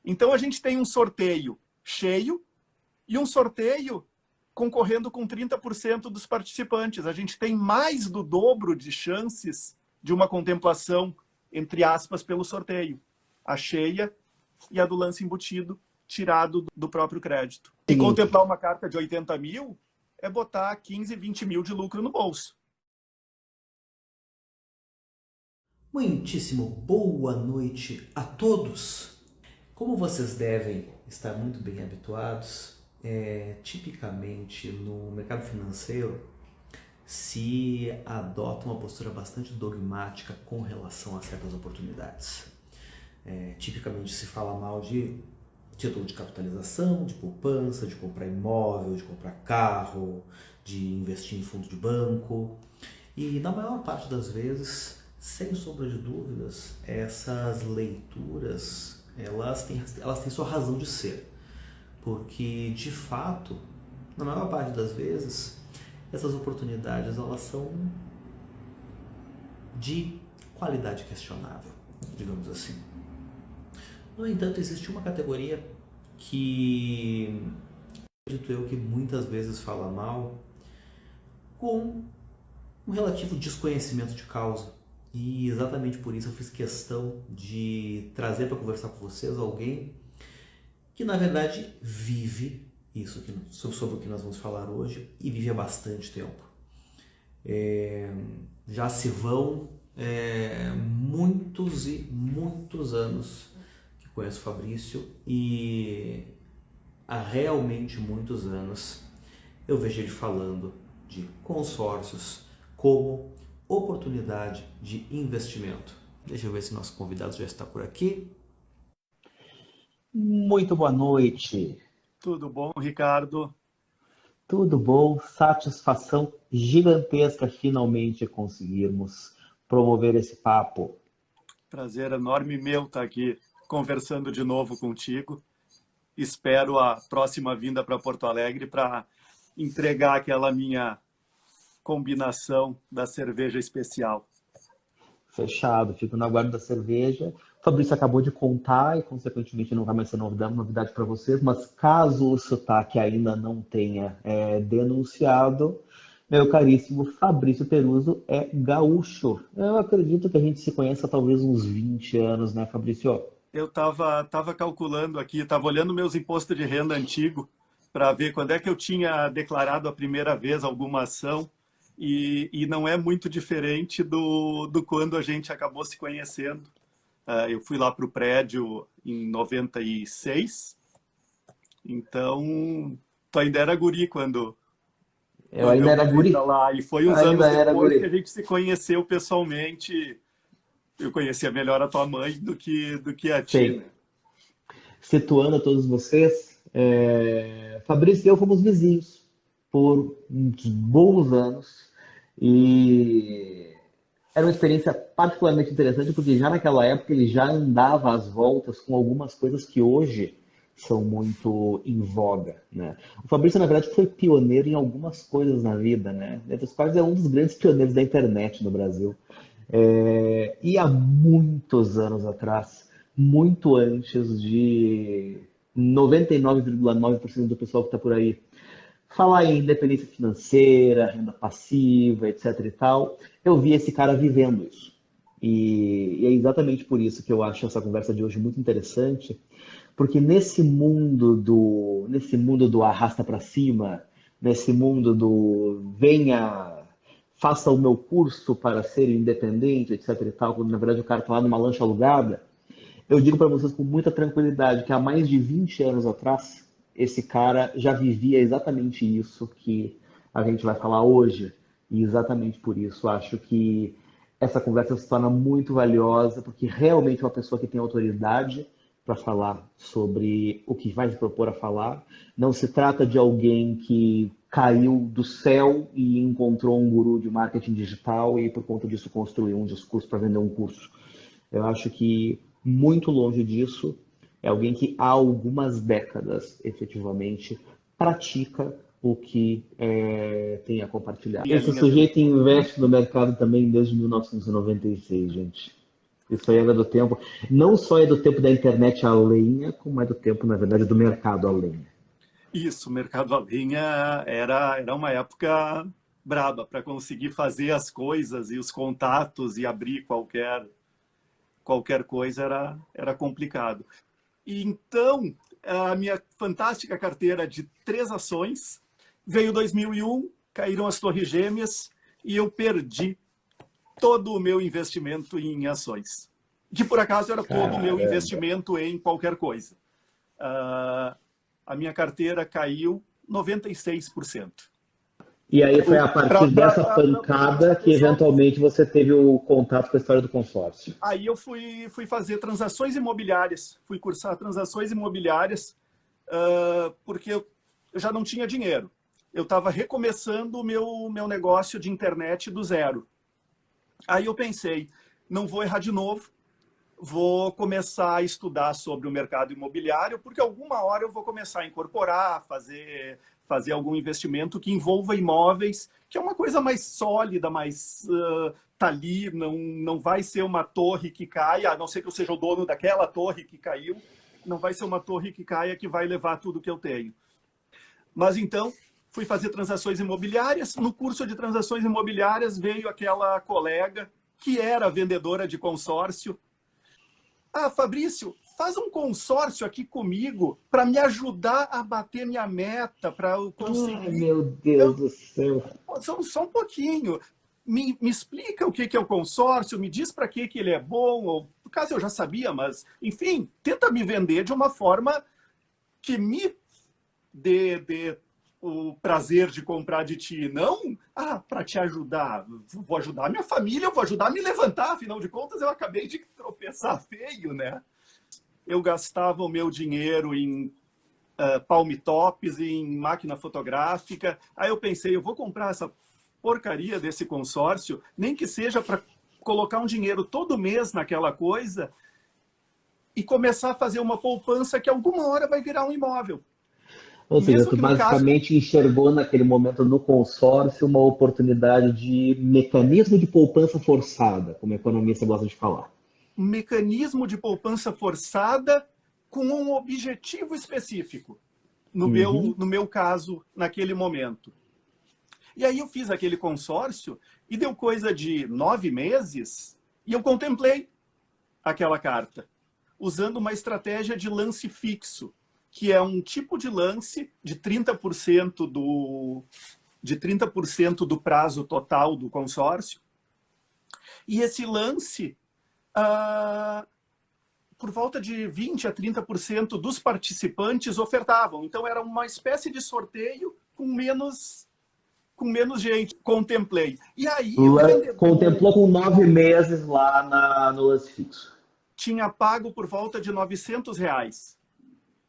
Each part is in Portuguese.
Então a gente tem um sorteio cheio e um sorteio concorrendo com 30% dos participantes. A gente tem mais do dobro de chances de uma contemplação, entre aspas, pelo sorteio. A cheia e a do lance embutido, tirado do próprio crédito. E contemplar uma carta de 80 mil é botar 15, 20 mil de lucro no bolso. Muitíssimo boa noite a todos! Como vocês devem estar muito bem habituados, tipicamente no mercado financeiro se adota uma postura bastante dogmática com relação a certas oportunidades. Tipicamente se fala mal de título de capitalização, de poupança, de comprar imóvel, de comprar carro, de investir em fundo de banco. E na maior parte das vezes, sem sombra de dúvidas, essas leituras elas têm sua razão de ser. Porque, de fato, na maior parte das vezes, essas oportunidades elas são de qualidade questionável, digamos assim. No entanto, existe uma categoria que, acredito eu, que muitas vezes fala mal com um relativo desconhecimento de causa. E exatamente por isso eu fiz questão de trazer para conversar com vocês alguém que, na verdade, vive isso sobre o que nós vamos falar hoje e vive há bastante tempo. Já se vão muitos e muitos anos que conheço o Fabrício e há realmente muitos anos eu vejo ele falando de consórcios como oportunidade de investimento. Deixa eu ver se nosso convidado já está por aqui. Muito boa noite. Tudo bom, Ricardo? Tudo bom? Satisfação gigantesca finalmente conseguirmos promover esse papo. Prazer enorme meu estar aqui conversando de novo contigo. Espero a próxima vinda para Porto Alegre para entregar aquela minha combinação da cerveja especial. Fechado, fico no aguardo da cerveja. O Fabrício acabou de contar e, consequentemente, não vai mais ser novidade para vocês, mas caso o sotaque ainda não tenha denunciado, meu caríssimo Fabrício Peruso é gaúcho. Eu acredito que a gente se conheça há talvez uns 20 anos, né, Fabrício? Eu estava calculando aqui, estava olhando meus impostos de renda antigo para ver quando é que eu tinha declarado a primeira vez alguma ação e não é muito diferente do quando a gente acabou se conhecendo. Eu fui lá para o prédio em 96, então tu ainda era guri quando Eu ainda eu era mudei guri. para lá. E foi uns anos Ainda era depois que a guri. gente se conheceu pessoalmente. Eu conhecia melhor a tua mãe do que a ti, Sim. né? Situando a todos vocês, Fabrício e eu fomos vizinhos por uns bons anos e era uma experiência particularmente interessante porque já naquela época ele já andava às voltas com algumas coisas que hoje são muito em voga, né? O Fabrício, na verdade, foi pioneiro em algumas coisas na vida, né? Entre os quais é um dos grandes pioneiros da internet no Brasil. E há muitos anos atrás, muito antes de 99,9% do pessoal que está por aí falar em independência financeira, renda passiva, etc e tal, eu vi esse cara vivendo isso. E é exatamente por isso que eu acho essa conversa de hoje muito interessante, porque nesse mundo do arrasta para cima, nesse mundo do venha, faça o meu curso para ser independente, etc e tal, quando na verdade o cara está lá numa lancha alugada, eu digo para vocês com muita tranquilidade que há mais de 20 anos atrás, esse cara já vivia exatamente isso que a gente vai falar hoje. E exatamente por isso acho que essa conversa se torna muito valiosa, porque realmente é uma pessoa que tem autoridade para falar sobre o que vai se propor a falar. Não se trata de alguém que caiu do céu e encontrou um guru de marketing digital e por conta disso construiu um discurso para vender um curso. Eu acho que muito longe disso é alguém que há algumas décadas efetivamente pratica o que tem a compartilhar. Minha Esse linha de... sujeito investe no mercado também desde 1996, gente. Isso aí era do tempo. Não só é do tempo da internet a lenha, como é do tempo, na verdade, do mercado a lenha. Isso, o mercado a lenha era uma época braba para conseguir fazer as coisas e os contatos e abrir qualquer coisa era complicado. E então, a minha fantástica carteira de 3 ações veio 2001, caíram as Torres Gêmeas e eu perdi todo o meu investimento em ações. Que por acaso era todo o meu investimento em qualquer coisa. A minha carteira caiu 96%. E aí foi a partir dessa pancada que eventualmente você teve o contato com a história do consórcio. Aí eu fui fazer transações imobiliárias, fui cursar transações imobiliárias, porque eu já não tinha dinheiro. Eu estava recomeçando o meu negócio de internet do zero. Aí eu pensei, não vou errar de novo, vou começar a estudar sobre o mercado imobiliário, porque alguma hora eu vou começar a incorporar, fazer algum investimento que envolva imóveis, que é uma coisa mais sólida, mais tá ali, não vai ser uma torre que caia, a não ser que eu seja o dono daquela torre que caiu, não vai ser uma torre que caia que vai levar tudo que eu tenho. Mas então, fui fazer transações imobiliárias. No curso de transações imobiliárias veio aquela colega que era vendedora de consórcio. Ah, Fabrício, faz um consórcio aqui comigo para me ajudar a bater minha meta, para eu conseguir... Ai, meu Deus do céu. Só um pouquinho. Me explica o que é o consórcio, me diz para que ele é bom, ou, no caso eu já sabia, mas, enfim, tenta me vender de uma forma que me dê o prazer de comprar de ti, não para te ajudar. Vou ajudar a minha família, eu vou ajudar a me levantar, afinal de contas eu acabei de tropeçar feio, né? Eu gastava o meu dinheiro em palm tops, em máquina fotográfica. Aí eu pensei, eu vou comprar essa porcaria desse consórcio, nem que seja para colocar um dinheiro todo mês naquela coisa e começar a fazer uma poupança que alguma hora vai virar um imóvel. Ou seja, Mesmo tu que no basicamente enxergou naquele momento no consórcio uma oportunidade de mecanismo de poupança forçada, como economista gosta de falar. Mecanismo de poupança forçada com um objetivo específico, no meu caso, naquele momento. E aí eu fiz aquele consórcio e deu coisa de 9 meses e eu contemplei aquela carta, usando uma estratégia de lance fixo, que é um tipo de lance de 30% do prazo total do consórcio. E esse lance, por volta de 20% a 30% dos participantes ofertavam. Então era uma espécie de sorteio com menos gente. Contemplei. E aí o vendedor contemplou com 9 meses lá no lance fixo. Tinha pago por volta de R$900.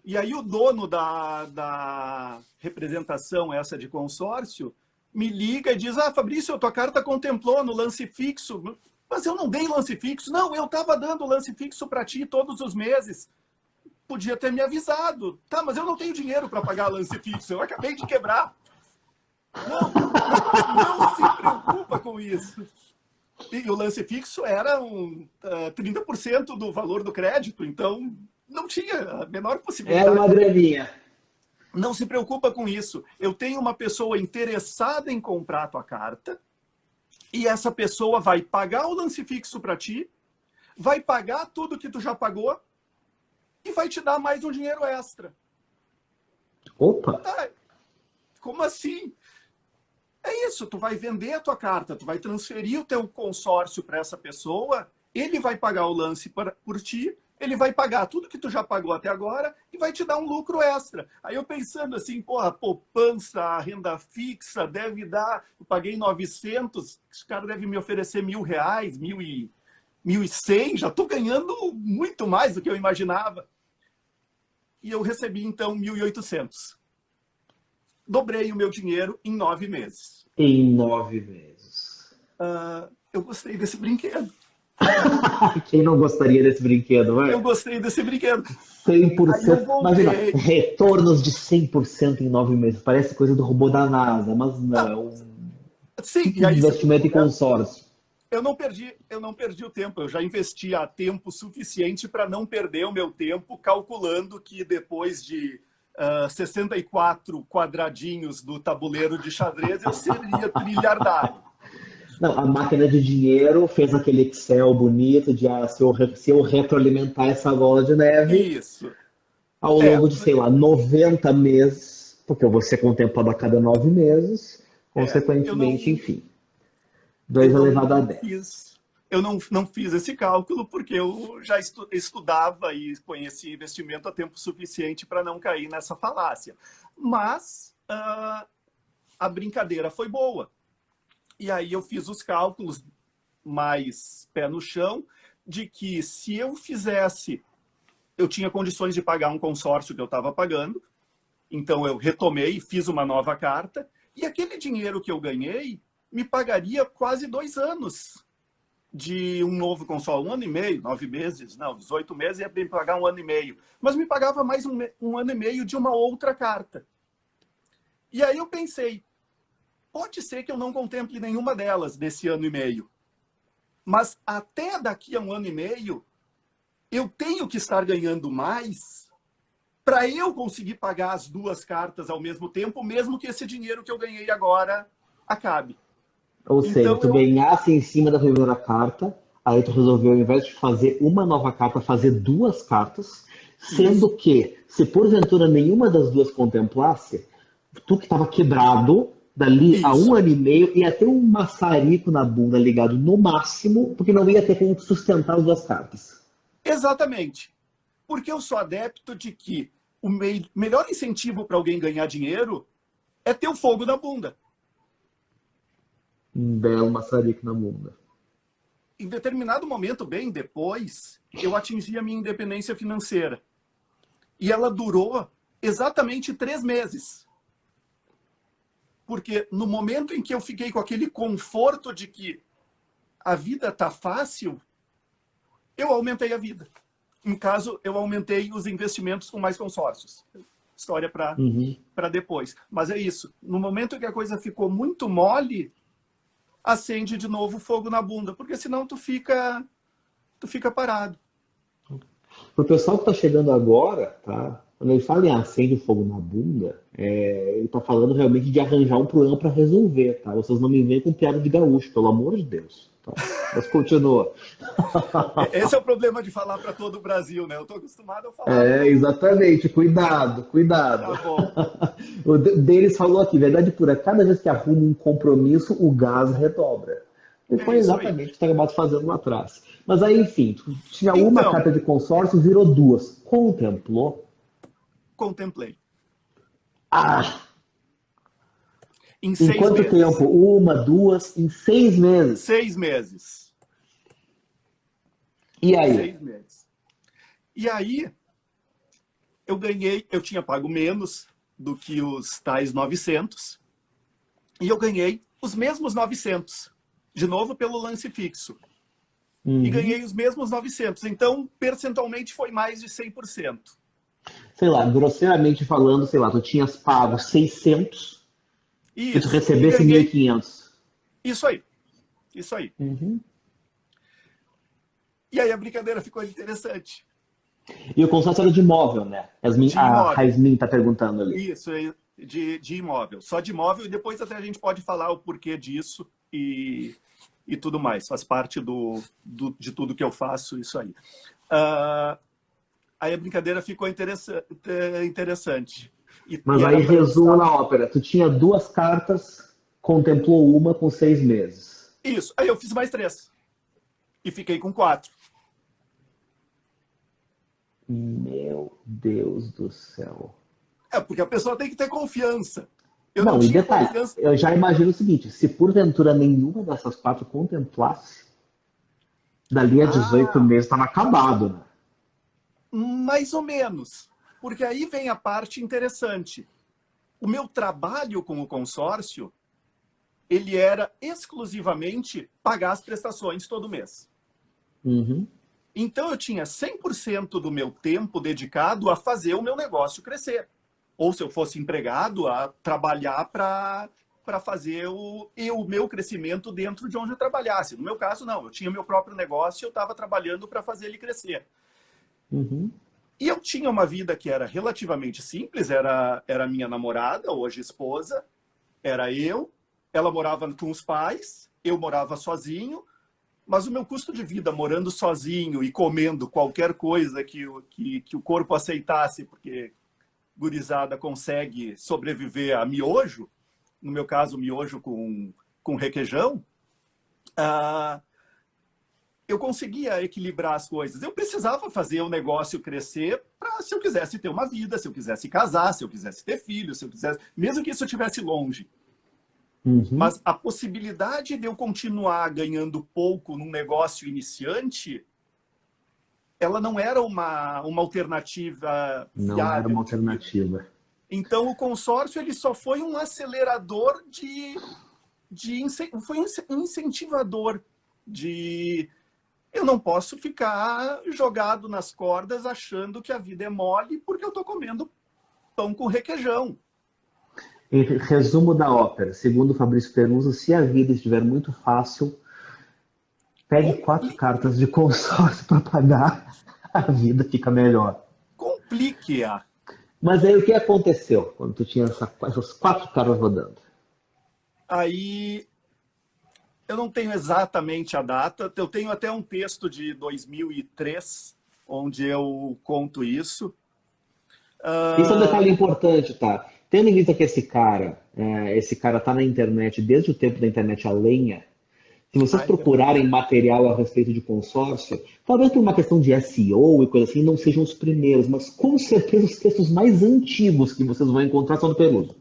E aí o dono da representação essa de consórcio me liga e diz, Fabrício, a tua carta contemplou no lance fixo, mas eu não dei lance fixo. Não, eu estava dando lance fixo para ti todos os meses. Podia ter me avisado. Tá, mas eu não tenho dinheiro para pagar lance fixo, eu acabei de quebrar. Não se preocupa com isso. E o lance fixo era 30% do valor do crédito, então não tinha a menor possibilidade. Era uma graninha. Não se preocupa com isso. Eu tenho uma pessoa interessada em comprar a tua carta e essa pessoa vai pagar o lance fixo para ti, vai pagar tudo que tu já pagou e vai te dar mais um dinheiro extra. Opa! Tá, como assim? É isso, tu vai vender a tua carta, tu vai transferir o teu consórcio para essa pessoa, ele vai pagar o lance por ti, ele vai pagar tudo que tu já pagou até agora e vai te dar um lucro extra. Aí eu pensando assim, a poupança, a renda fixa deve dar, eu paguei 900, esse cara deve me oferecer R$1.000, 1.100, já estou ganhando muito mais do que eu imaginava. E eu recebi então 1.800. Dobrei o meu dinheiro em 9 meses. Em 9 meses. Eu gostei desse brinquedo. Quem não gostaria desse brinquedo, vai? Eu gostei desse brinquedo. 100%. Imagina, retornos de 100% em 9 meses. Parece coisa do robô da NASA, mas não. Sim, E aí, investimento em consórcio. eu não perdi o tempo. Eu já investi há tempo suficiente para não perder o meu tempo, calculando que depois de 64 quadradinhos do tabuleiro de xadrez, eu seria trilhardário. Não, a máquina de dinheiro fez aquele Excel bonito de se eu retroalimentar essa bola de neve Isso. ao É, longo de, sei lá, 90 meses, porque eu vou ser contemplado a cada 9 meses, eu consequentemente, não, enfim, eu 2 elevado a não 10. fiz. Eu não fiz esse cálculo porque eu já estudava e conhecia investimento há tempo suficiente para não cair nessa falácia. Mas a brincadeira foi boa. E aí eu fiz os cálculos mais pé no chão de que se eu fizesse, eu tinha condições de pagar um consórcio que eu estava pagando, então eu retomei, fiz uma nova carta, e aquele dinheiro que eu ganhei me pagaria quase 2 anos de um novo consórcio, 1 ano e meio, 9 meses, não, 18 meses ia me pagar 1 ano e meio, mas me pagava mais um ano e meio de uma outra carta. E aí eu pensei, pode ser que eu não contemple nenhuma delas nesse ano e meio, mas até daqui a 1 ano e meio, eu tenho que estar ganhando mais para eu conseguir pagar as 2 cartas ao mesmo tempo, mesmo que esse dinheiro que eu ganhei agora acabe. Ou seja, Então, tu ganhasse em cima da primeira carta, aí tu resolveu, ao invés de fazer uma nova carta, fazer 2 cartas, sendo isso, que, se porventura nenhuma das 2 contemplasse, tu que estava quebrado, dali a 1 isso, ano e meio, ia ter um maçarico na bunda ligado no máximo, porque não ia ter como sustentar as 2 cartas. exatamente. Porque eu sou adepto de que o melhor incentivo para alguém ganhar dinheiro é ter o fogo na bunda. Um belo maçarico na bunda. Em determinado momento, bem depois, eu atingi a minha independência financeira. E ela durou exatamente 3 meses. Porque no momento em que eu fiquei com aquele conforto de que a vida está fácil, eu aumentei a vida. Em caso, eu aumentei os investimentos com mais consórcios. História para depois. Mas é isso. No momento que a coisa ficou muito mole, acende de novo o fogo na bunda, porque senão tu fica parado. Para o pessoal que está chegando agora, tá? Quando ele fala em acende o fogo na bunda, ele está falando realmente de arranjar um problema para resolver, tá? Vocês não me veem com piada de gaúcho, pelo amor de Deus. Tá? Mas continua. Esse é o problema de falar para todo o Brasil, né? Eu estou acostumado a falar Exatamente. Cuidado, cuidado. Tá bom. O Denis falou aqui, verdade pura, cada vez que arruma um compromisso, o gás redobra. E foi Isso aí. exatamente o que o Tagamato fazendo lá atrás. Mas aí, enfim, tu tinha uma Então, carta de consórcio, virou 2. Contemplou? contemplei. Ah! Em Em 6 quanto meses. tempo? 1, 2, em 6 meses. 6 meses. E aí? 6 meses. E aí, eu tinha pago menos do que os tais 900, e eu ganhei os mesmos 900, de novo pelo lance fixo. E ganhei os mesmos 900. Então, percentualmente, foi mais de 100%. Sei lá, grosseiramente falando, sei lá, tu tinhas pago 600 e tu Isso. E recebesse ganhei 1.500. isso aí. Isso aí. E aí a brincadeira ficou interessante. E o consórcio era de imóvel, né? De A imóvel. Raismin tá perguntando ali. Isso, de imóvel. Só de imóvel, e depois até a gente pode falar o porquê disso e tudo mais. Faz parte de tudo que eu faço, isso aí. Aí a brincadeira ficou interessante. Mas E aí era para eu resumo estar... na ópera. Tu tinha 2 cartas, contemplou uma com 6 meses. Isso. Aí eu fiz mais 3. E fiquei com 4. Meu Deus do céu. Porque a pessoa tem que ter confiança. Eu não Não, e tinha detalhe, confiança. eu já imagino o seguinte, se porventura nenhuma dessas 4 contemplasse, dali a 18 Ah, meses estava acabado, né? mais ou menos. Porque aí vem a parte interessante. O meu trabalho com o consórcio, ele era exclusivamente pagar as prestações todo mês. Então eu tinha 100% do meu tempo dedicado a fazer o meu negócio crescer. Ou se eu fosse empregado, a trabalhar para para fazer o meu crescimento dentro de onde eu trabalhasse. No meu caso, não. Eu tinha meu próprio negócio e eu estava trabalhando para fazer ele crescer. Uhum. E eu tinha uma vida que era relativamente simples. Era minha namorada, hoje esposa. Era eu. Ela morava com os pais. Eu morava sozinho. Mas o meu custo de vida morando sozinho e comendo qualquer coisa que o corpo aceitasse, porque gurizada consegue sobreviver a miojo, no meu caso, miojo com requeijão, eu conseguia equilibrar as coisas. Eu precisava fazer o negócio crescer para, se eu quisesse ter uma vida, se eu quisesse casar, se eu quisesse ter filhos, se eu quisesse, mesmo que isso estivesse longe. Uhum. Mas a possibilidade de eu continuar ganhando pouco num negócio iniciante, ela não era uma alternativa Não viável. era uma alternativa. Então, o consórcio ele só foi um acelerador foi um incentivador de... Eu não posso ficar jogado nas cordas achando que a vida é mole porque eu estou comendo pão com requeijão. Em resumo da ópera, segundo Fabrício Peruso, se a vida estiver muito fácil, pegue 4 cartas de consórcio para pagar, a vida fica melhor. Complique-a. Mas aí o que aconteceu quando tu tinha essas 4 cartas rodando? Aí, eu não tenho exatamente a data, eu tenho até um texto de 2003, onde eu conto isso. Isso é um detalhe importante, tá? Tendo em vista que esse cara tá na internet desde o tempo da internet a lenha, se vocês procurarem material a respeito de consórcio, talvez por uma questão de SEO e coisa assim, não sejam os primeiros, mas com certeza os textos mais antigos que vocês vão encontrar são do Peruso.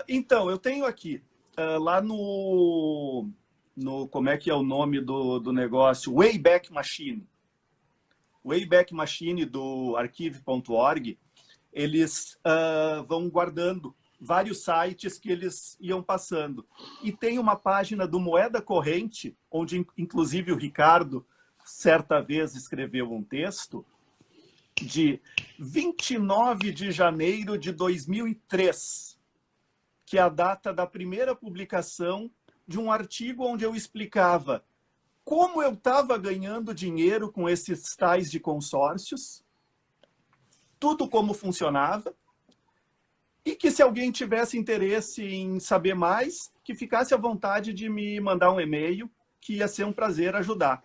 Então, eu tenho aqui, lá no... Como é que é o nome do negócio? Wayback Machine. Wayback Machine do archive.org, eles vão guardando vários sites que eles iam passando. E tem uma página do Moeda Corrente, onde inclusive o Ricardo certa vez escreveu um texto, de 29 de janeiro de 2003, que é a data da primeira publicação de um artigo onde eu explicava como eu estava ganhando dinheiro com esses tais de consórcios, tudo como funcionava, e que se alguém tivesse interesse em saber mais, que ficasse à vontade de me mandar um e-mail, que ia ser um prazer ajudar.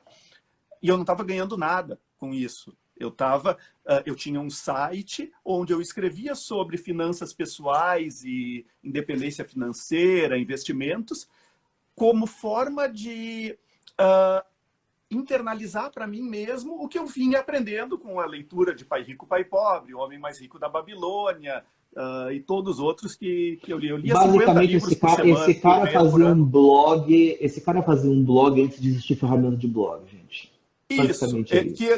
E eu não estava ganhando nada com isso. Eu tinha um site onde eu escrevia sobre finanças pessoais e independência financeira, investimentos, como forma de internalizar para mim mesmo o que eu vinha aprendendo com a leitura de Pai Rico, Pai Pobre, O Homem Mais Rico da Babilônia, e todos os outros que eu li. Eu lia 50 livros por semana. Esse cara fazia um blog antes de existir ferramenta de blog, gente. Isso,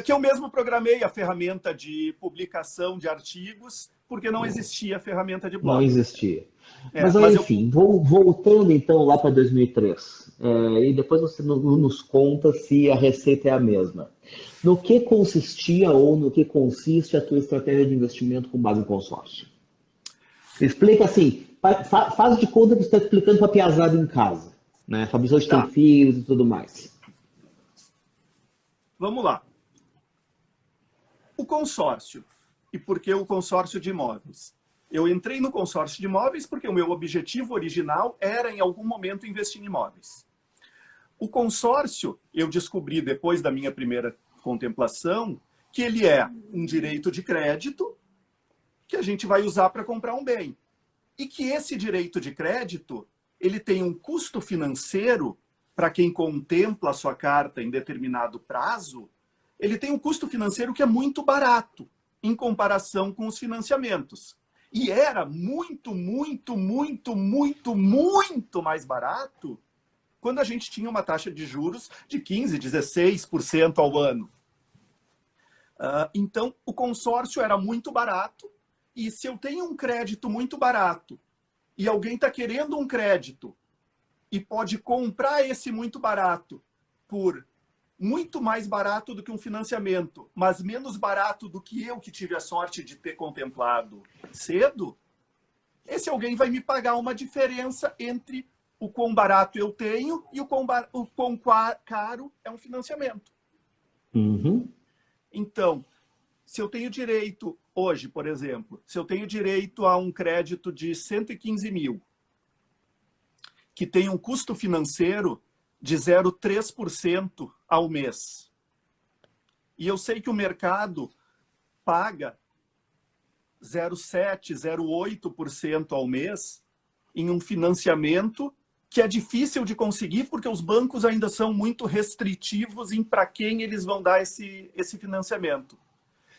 que eu mesmo programei a ferramenta de publicação de artigos, porque não existia a ferramenta de blog. Não existia. Mas enfim, voltando então lá para 2003, e depois você nos conta se a receita é a mesma. No que consistia ou no que consiste a tua estratégia de investimento com base em consórcio? Explica assim, faz de conta que você está explicando para a piazada em casa, né? Fabrício hoje tem filhos e tudo mais. Vamos lá. O consórcio. E por que o consórcio de imóveis? Eu entrei no consórcio de imóveis porque o meu objetivo original era, em algum momento, investir em imóveis. O consórcio, eu descobri depois da minha primeira contemplação, que ele é um direito de crédito que a gente vai usar para comprar um bem. E que esse direito de crédito, ele tem um custo financeiro para quem contempla a sua carta em determinado prazo, ele tem um custo financeiro que é muito barato em comparação com os financiamentos. E era muito, muito, muito, muito, muito mais barato quando a gente tinha uma taxa de juros de 15%, 16% ao ano. Então, o consórcio era muito barato, e se eu tenho um crédito muito barato e alguém está querendo um crédito e pode comprar esse muito barato por muito mais barato do que um financiamento, mas menos barato do que eu que tive a sorte de ter contemplado cedo, Esse alguém vai me pagar uma diferença entre o quão barato eu tenho e o quão caro é um financiamento. Uhum. Então, se eu tenho direito, hoje, por exemplo, se eu tenho direito a um crédito de 115 mil, que tem um custo financeiro de 0,3% ao mês, e eu sei que o mercado paga 0,7%, 0,8% ao mês em um financiamento que é difícil de conseguir porque os bancos ainda são muito restritivos em para quem eles vão dar esse financiamento.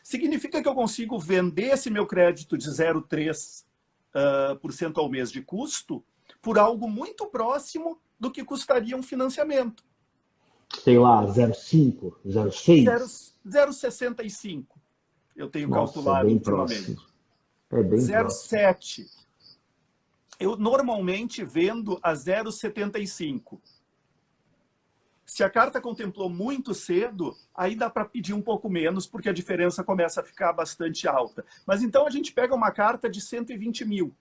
Significa que eu consigo vender esse meu crédito de 0,3% ao mês de custo por algo muito próximo do que custaria um financiamento. Sei lá, 0,5, 0,6. 0,65 eu tenho Nossa, é calculado bem ultimamente. próximo. É bem próximo. 0,7. Eu normalmente vendo a 0,75. Se a carta contemplou muito cedo, aí dá para pedir um pouco menos, porque a diferença começa a ficar bastante alta. Mas então a gente pega uma carta de 120 mil.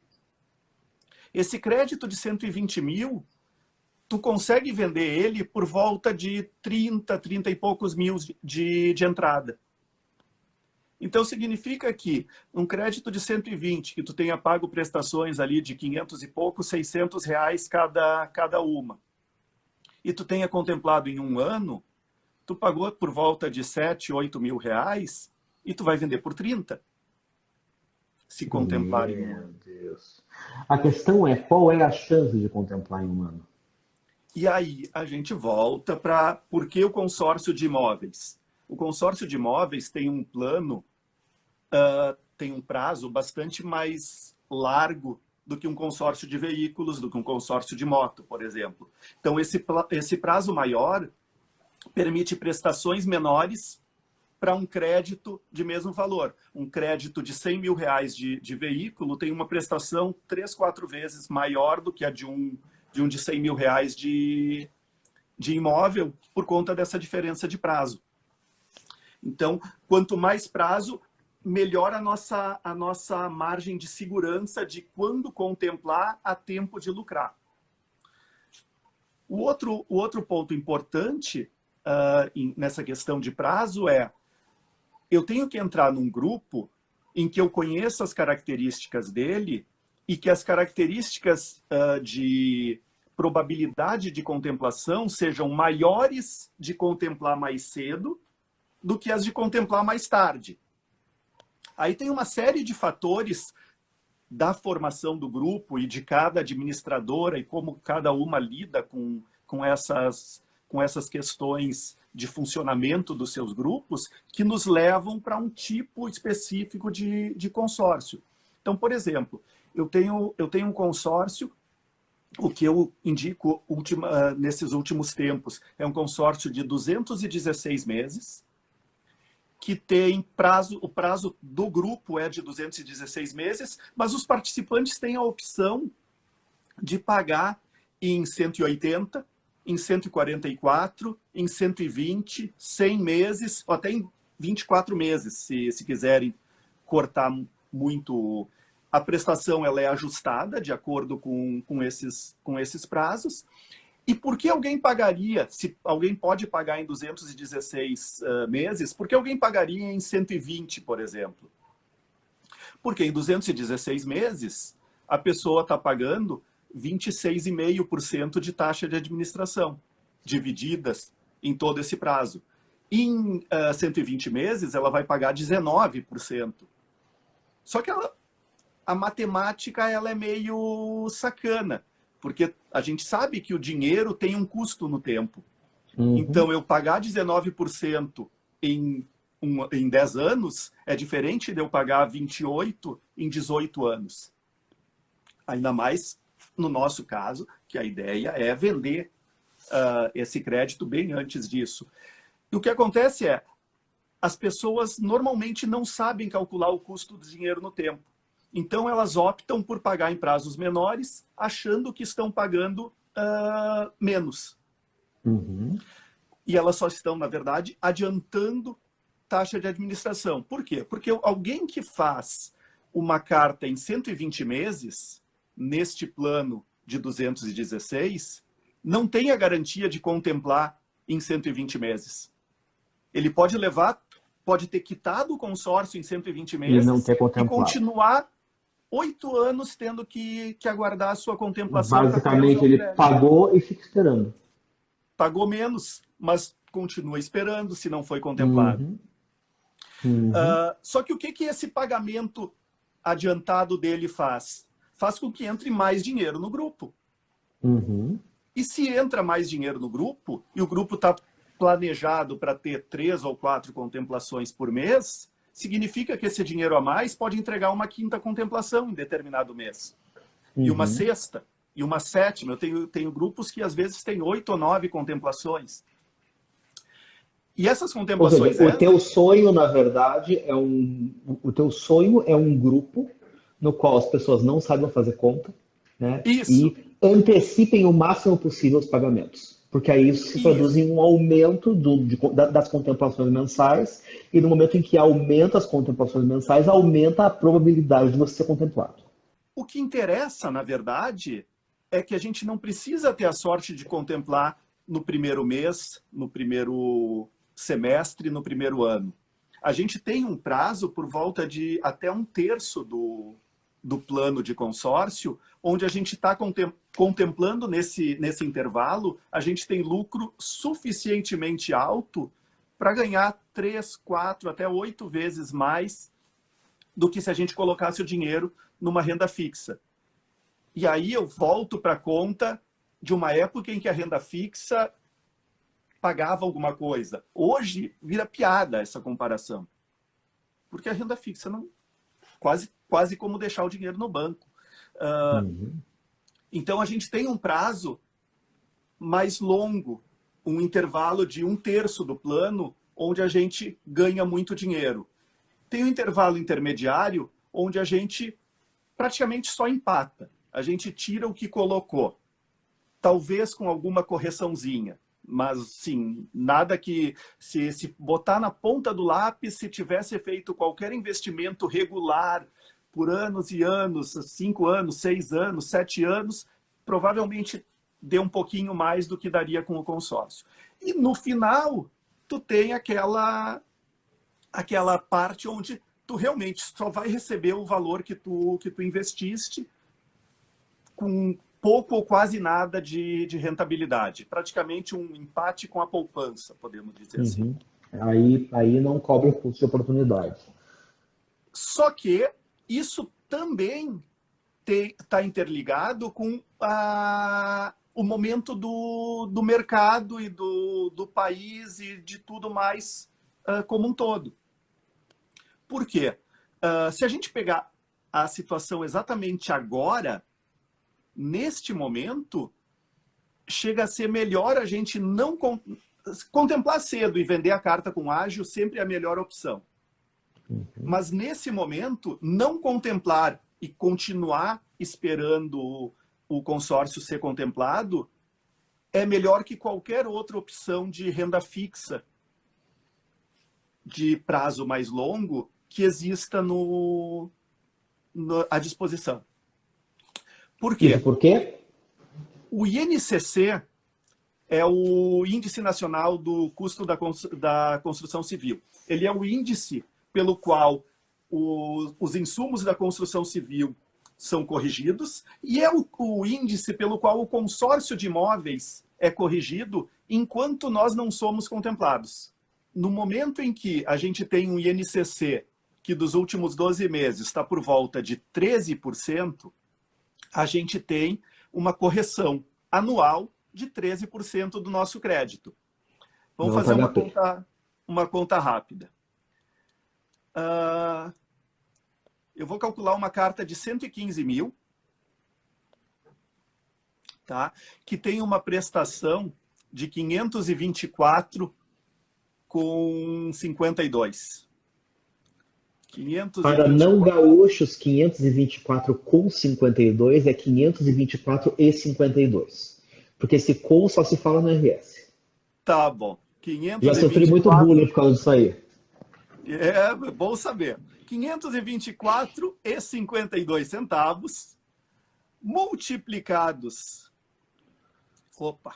Esse crédito de 120 mil, tu consegue vender ele por volta de 30 e poucos mil de entrada. Então significa que um crédito de 120, que tu tenha pago prestações ali de 500 e poucos, 600 reais cada uma, e tu tenha contemplado em um ano, tu pagou por volta de 7, 8 mil reais e tu vai vender por 30. Se contemplar em um Meu ano. Deus. A questão é, qual é a chance de contemplar em um ano? E aí a gente volta para por que o consórcio de imóveis? O consórcio de imóveis tem um plano, tem um prazo bastante mais largo do que um consórcio de veículos, do que um consórcio de moto, por exemplo. Então, esse prazo maior permite prestações menores para um crédito de mesmo valor. Um crédito de 100 mil reais de veículo tem uma prestação 3, 4 vezes maior do que a de um de 100 mil reais de imóvel, por conta dessa diferença de prazo. Então, quanto mais prazo, melhor a nossa margem de segurança de quando contemplar a tempo de lucrar. O outro ponto importante nessa questão de prazo é, eu tenho que entrar num grupo em que eu conheça as características dele e que as características de probabilidade de contemplação sejam maiores de contemplar mais cedo do que as de contemplar mais tarde. Aí tem uma série de fatores da formação do grupo e de cada administradora e como cada uma lida com essas questões de funcionamento dos seus grupos que nos levam para um tipo específico de consórcio. Então, por exemplo, eu tenho um consórcio, o que eu indico nesses últimos tempos é um consórcio de 216 meses, que tem prazo, o prazo do grupo é de 216 meses, mas os participantes têm a opção de pagar em 180, em 144, em 120, 100 meses, ou até em 24 meses, se quiserem cortar muito. A prestação ela é ajustada de acordo com esses prazos. E por que alguém pagaria, se alguém pode pagar em 216 meses, por que alguém pagaria em 120, por exemplo? Porque em 216 meses, a pessoa está pagando 26,5% de taxa de administração, divididas em todo esse prazo. Em 120 meses, ela vai pagar 19%. Só que a matemática ela é meio sacana, porque a gente sabe que o dinheiro tem um custo no tempo. Uhum. Então, eu pagar 19% em 10 anos é diferente de eu pagar 28% em 18 anos. Ainda mais no nosso caso, que a ideia é vender esse crédito bem antes disso. E o que acontece é, as pessoas normalmente não sabem calcular o custo do dinheiro no tempo. Então, elas optam por pagar em prazos menores, achando que estão pagando menos. Uhum. E elas só estão, na verdade, adiantando taxa de administração. Por quê? Porque alguém que faz uma carta em 120 meses, neste plano de 216, não tem a garantia de contemplar em 120 meses. Ele pode ter quitado o consórcio em 120 meses E não ter e contemplado. continuar 8 anos tendo que aguardar a sua contemplação. Basicamente, ele pagou e fica esperando. Pagou menos, mas continua esperando se não foi contemplado. Só que o que esse pagamento adiantado dele faz? Faz com que entre mais dinheiro no grupo. E se entra mais dinheiro no grupo, e o grupo está planejado para ter 3 ou 4 contemplações por mês, significa que esse dinheiro a mais pode entregar uma 5ª contemplação em determinado mês. E uma 6ª, e uma 7ª. Eu tenho grupos que às vezes têm 8 ou 9 contemplações. E essas contemplações... Ou seja, o teu sonho, na verdade, o teu sonho é um grupo no qual as pessoas não saibam fazer conta, né? Isso. E antecipem o máximo possível os pagamentos. Porque aí isso se traduz em um aumento das contemplações mensais, e no momento em que aumenta as contemplações mensais, aumenta a probabilidade de você ser contemplado. O que interessa, na verdade, é que a gente não precisa ter a sorte de contemplar no primeiro mês, no primeiro semestre, no primeiro ano. A gente tem um prazo por volta de até 1/3 do plano de consórcio, onde a gente está contemplando nesse intervalo, a gente tem lucro suficientemente alto para ganhar 3, 4, até 8 vezes mais do que se a gente colocasse o dinheiro numa renda fixa. E aí eu volto para a conta de uma época em que a renda fixa pagava alguma coisa. Hoje vira piada essa comparação. Porque a renda fixa não... Quase como deixar o dinheiro no banco. Então a gente tem um prazo mais longo, um intervalo de 1/3 do plano, onde a gente ganha muito dinheiro. Tem um intervalo intermediário, onde a gente praticamente só empata. A gente tira o que colocou. Talvez com alguma correçãozinha. Mas, sim, nada que... Se botar na ponta do lápis, se tivesse feito qualquer investimento regular por anos e anos, 5 anos, 6 anos, 7 anos, provavelmente dê um pouquinho mais do que daria com o consórcio. E no final, tu tem aquela parte onde tu realmente só vai receber o valor que tu investiste com pouco ou quase nada de rentabilidade. Praticamente um empate com a poupança, podemos dizer assim. Aí não cobre o custo de oportunidade. Só que isso também está interligado com o momento do mercado e do país e de tudo mais como um todo. Por quê? Se a gente pegar a situação exatamente agora, neste momento, chega a ser melhor a gente não contemplar cedo e vender a carta com ágio sempre é a melhor opção. Mas nesse momento, não contemplar e continuar esperando o consórcio ser contemplado é melhor que qualquer outra opção de renda fixa de prazo mais longo que exista à disposição. Por quê? Isso por quê? O INCC é o Índice Nacional do Custo da Construção Civil. Ele é o índice pelo qual os insumos da construção civil são corrigidos e é o índice pelo qual o consórcio de imóveis é corrigido enquanto nós não somos contemplados. No momento em que a gente tem um INCC que dos últimos 12 meses está por volta de 13%, a gente tem uma correção anual de 13% do nosso crédito. Vamos fazer uma conta rápida. Eu vou calcular uma carta de 115 mil, tá? Que tem uma prestação de 524,52. Para não gaúchos, 524,52 é 524,52. Porque esse com só se fala no RS. Tá bom. 524... Já sofri muito bullying por causa disso aí. É bom saber. 524,52 multiplicados. Opa!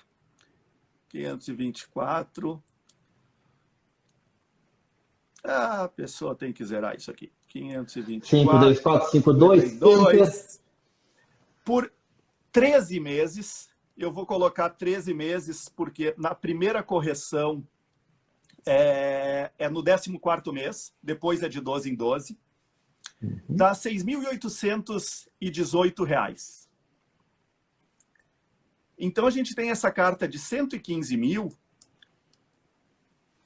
524. A pessoa tem que zerar isso aqui. 524. 52452 por 13 meses. Eu vou colocar 13 meses porque na primeira correção é no 14º mês, depois é de 12 em 12. Dá R$ 6.818. Então a gente tem essa carta de 115 mil,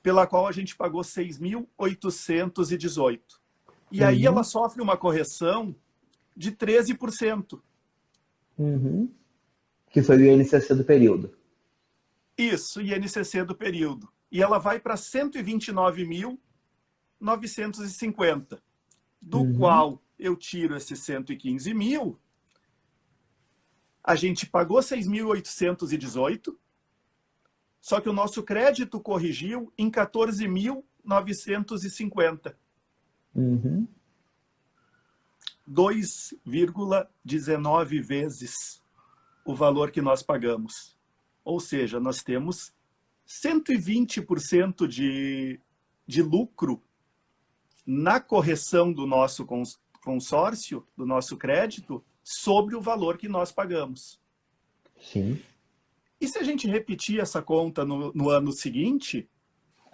pela qual a gente pagou 6.818. E aí ela sofre uma correção de 13%. Que foi o INCC do período. Isso, INCC do período. E ela vai para 129.950, do qual eu tiro esses 115 mil, a gente pagou 6.818, só que o nosso crédito corrigiu em 14.950. 2,19 vezes o valor que nós pagamos. Ou seja, nós temos 120% de lucro na correção do nosso consórcio, do nosso crédito, sobre o valor que nós pagamos. Sim. E se a gente repetir essa conta no ano seguinte,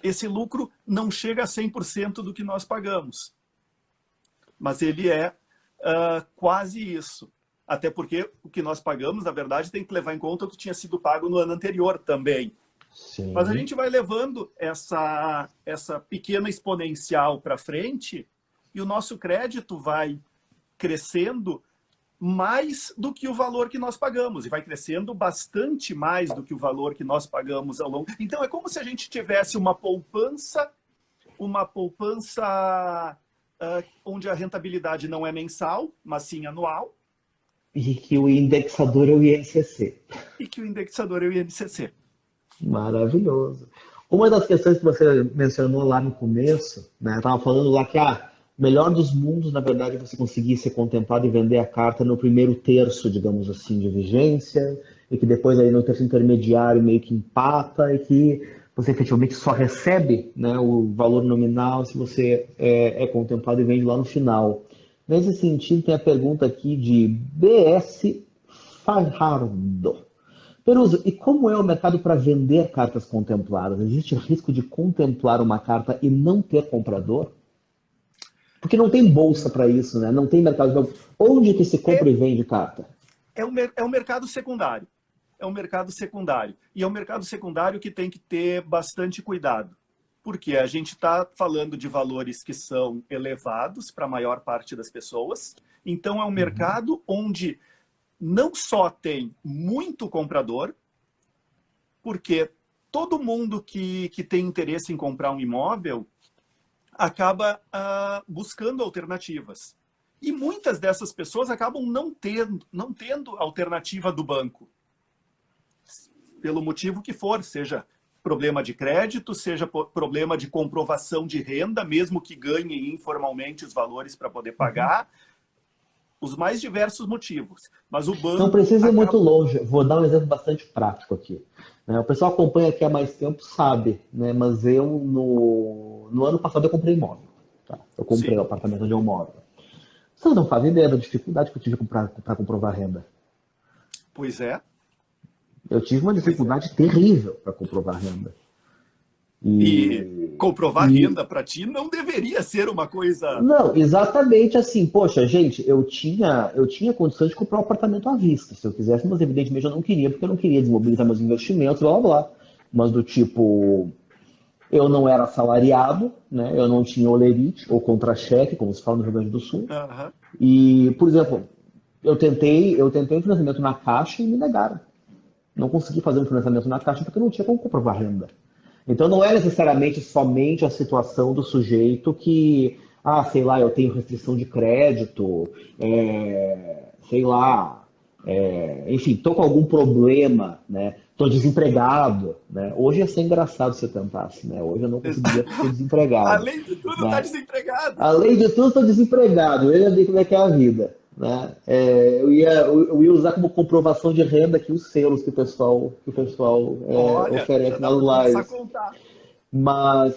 esse lucro não chega a 100% do que nós pagamos. Mas ele é quase isso. Até porque o que nós pagamos, na verdade, tem que levar em conta o que tinha sido pago no ano anterior também. Sim. Mas a gente vai levando essa pequena exponencial para frente e o nosso crédito vai crescendo mais do que o valor que nós pagamos. E vai crescendo bastante mais do que o valor que nós pagamos ao longo. Então é como se a gente tivesse uma poupança onde a rentabilidade não é mensal, mas sim anual. E que o indexador é o INCC. Maravilhoso. Uma das questões que você mencionou lá no começo, né? Estava falando lá que o melhor dos mundos, na verdade, é você conseguir ser contemplado e vender a carta no primeiro terço, digamos assim, de vigência, e que depois aí no terço intermediário meio que empata, e que você efetivamente só recebe, né, o valor nominal se você é contemplado e vende lá no final. Nesse sentido, tem a pergunta aqui de BS Farhardo. Peruso, e como é o mercado para vender cartas contempladas? Existe risco de contemplar uma carta e não ter comprador? Porque não tem bolsa para isso, né? Não tem mercado. Onde que se compra e vende carta? É um mercado secundário. É um mercado secundário. E é um mercado secundário que tem que ter bastante cuidado. Porque a gente está falando de valores que são elevados para a maior parte das pessoas. Então, é um mercado onde não só tem muito comprador, porque todo mundo que tem interesse em comprar um imóvel acaba buscando alternativas. E muitas dessas pessoas acabam não tendo alternativa do banco. Pelo motivo que for, seja problema de crédito, seja problema de comprovação de renda, mesmo que ganhem informalmente os valores para poder pagar, os mais diversos motivos. Mas o banco... Não precisa ir muito longe. Vou dar um exemplo bastante prático aqui. O pessoal acompanha aqui há mais tempo, sabe, né? Mas eu, no ano passado, eu comprei imóvel. Tá? Eu comprei o apartamento onde eu moro. Vocês não fazem ideia da dificuldade que eu tive para comprovar renda. Pois é. Eu tive uma dificuldade terrível para comprovar renda. E comprovar renda para ti não deveria ser uma coisa... Não, exatamente assim. Poxa, gente, eu tinha condições de comprar um apartamento à vista, se eu quisesse, mas evidentemente eu não queria, porque eu não queria desmobilizar meus investimentos, blá, blá, blá. Mas do tipo, eu não era assalariado, né? Eu não tinha olerite ou contra-cheque, como se fala no Rio Grande do Sul. E, por exemplo, eu tentei um financiamento na Caixa e me negaram. Não consegui fazer um financiamento na Caixa porque eu não tinha como comprovar renda. Então não é necessariamente somente a situação do sujeito que, sei lá, eu tenho restrição de crédito, sei lá, enfim, estou com algum problema, né? Tô desempregado, né? Hoje ia ser engraçado se eu tentasse, né? Hoje eu não conseguiria porque tô desempregado, Além de tudo, tá né? desempregado. Além de tudo, estou desempregado. Eu ia ver como é que é a vida, né? Eu ia usar como comprovação de renda aqui os selos que o pessoal Olha, já oferece dá nas para começar a lives. contar. Mas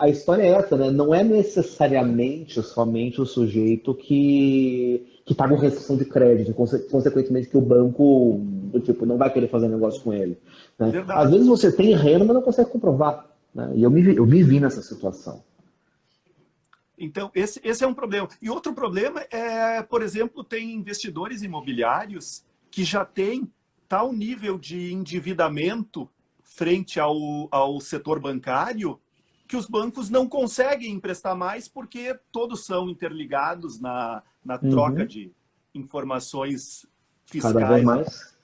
a história é essa, né? Não é necessariamente somente o sujeito que está com restrição de crédito, consequentemente que o banco do tipo não vai querer fazer negócio com ele, né? Às Verdade. vezes você tem renda, mas não consegue comprovar, né? E eu me vi nessa situação. Então, esse é um problema. E outro problema é, por exemplo, tem investidores imobiliários que já têm tal nível de endividamento frente ao setor bancário que os bancos não conseguem emprestar mais porque todos são interligados na troca Uhum. de informações Cada vez fiscais. mais.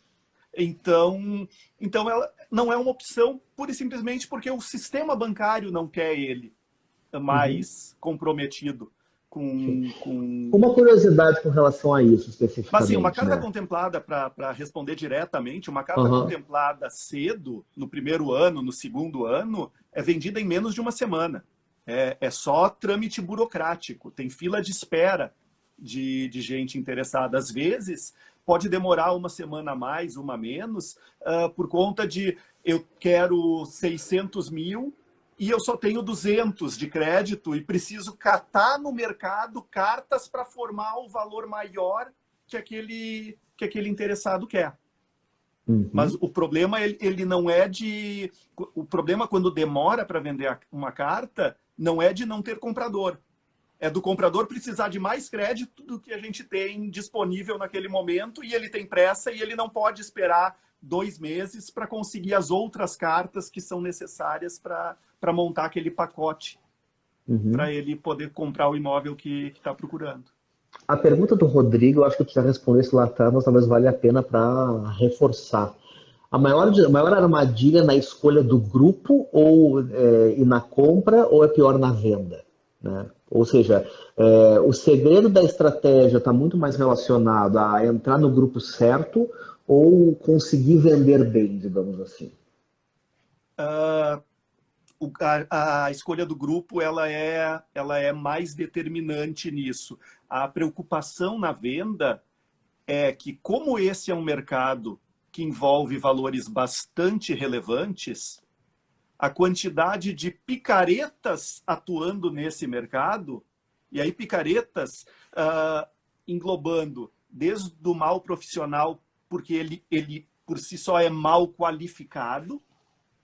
Então ela não é uma opção pura e simplesmente porque o sistema bancário não quer ele Uhum. mais comprometido Sim. com... Uma curiosidade com relação a isso Mas sim, uma especificamente, carta né? contemplada, para responder diretamente, uma carta Aham. contemplada cedo, no primeiro ano, no segundo ano, é vendida em menos de uma semana. É só trâmite burocrático, tem fila de espera de gente interessada. Às vezes, pode demorar uma semana a mais, uma a menos, por conta de eu quero 600 mil e eu só tenho 200 de crédito e preciso catar no mercado cartas para formar o valor maior que aquele interessado quer. Mas Uhum. o problema ele não é de... O problema quando demora para vender uma carta não é de não ter comprador. É do comprador precisar de mais crédito do que a gente tem disponível naquele momento e ele tem pressa e ele não pode esperar 2 meses para conseguir as outras cartas que são necessárias para montar aquele pacote Uhum. para ele poder comprar o imóvel que está procurando. A pergunta do Rodrigo, eu acho que tu já respondesse lá atrás, mas talvez valha a pena para reforçar. A maior armadilha na escolha do grupo e na compra ou é pior na venda? Né? Ou seja, o segredo da estratégia está muito mais relacionado a entrar no grupo certo ou conseguir vender bem, digamos assim. A escolha do grupo ela é mais determinante nisso. A preocupação na venda é que, como esse é um mercado que envolve valores bastante relevantes, a quantidade de picaretas atuando nesse mercado, e aí picaretas englobando desde o mal profissional, porque ele por si só é mal qualificado,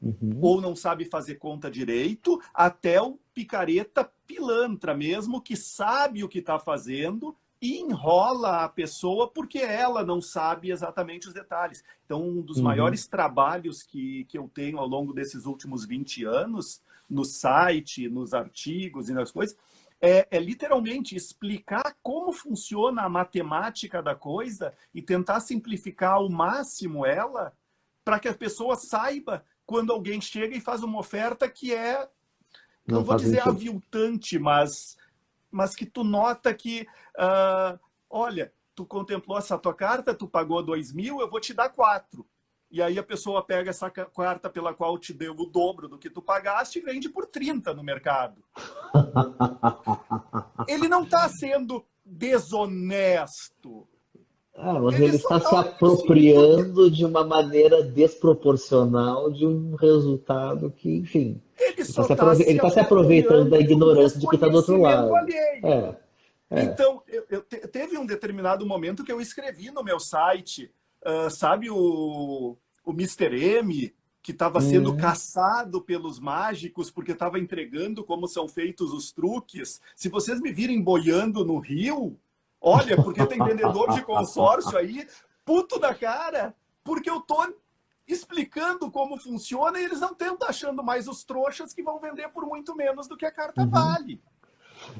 Uhum. ou não sabe fazer conta direito, até o picareta pilantra mesmo, que sabe o que está fazendo e enrola a pessoa porque ela não sabe exatamente os detalhes. Então, um dos Uhum. maiores trabalhos que eu tenho ao longo desses últimos 20 anos, no site, nos artigos e nas coisas, é literalmente explicar como funciona a matemática da coisa e tentar simplificar ao máximo ela para que a pessoa saiba quando alguém chega e faz uma oferta que é, não Não vou faz dizer sentido. aviltante, mas que tu nota que, olha, tu contemplou essa tua carta, tu pagou 2.000, eu vou te dar 4. E aí a pessoa pega essa carta pela qual te deu o dobro do que tu pagaste e vende por 30 no mercado. Ele não está sendo desonesto. Mas Ele ele só está está se sim, porque apropriando de uma maneira desproporcional de um resultado que, enfim, ele ele está só se está se aproveitando da apropriando de um ignorância de quem está do outro desconhecimento lado. alheio. É, é. Então, teve um determinado momento que eu escrevi no meu site, sabe o Mister M, que estava sendo Hum. caçado pelos mágicos porque estava entregando como são feitos os truques. Se vocês me virem boiando no rio, olha, porque tem vendedor de consórcio aí, puto da cara, porque eu tô explicando como funciona e eles não estão achando mais os trouxas que vão vender por muito menos do que a carta Uhum. vale.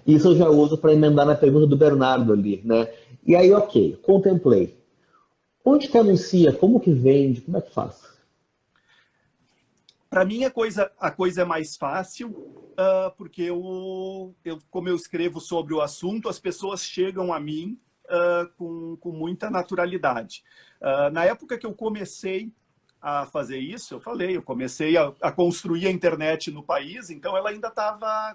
Isso eu já uso para emendar na pergunta do Bernardo ali, né? E aí, ok, contemplei. Onde que anuncia? Como que vende? Como é que faz? Para mim, a coisa é mais fácil, porque como eu escrevo sobre o assunto, as pessoas chegam a mim com muita naturalidade. Na época que eu comecei a fazer isso, eu falei, eu comecei a construir a internet no país, então ela ainda estava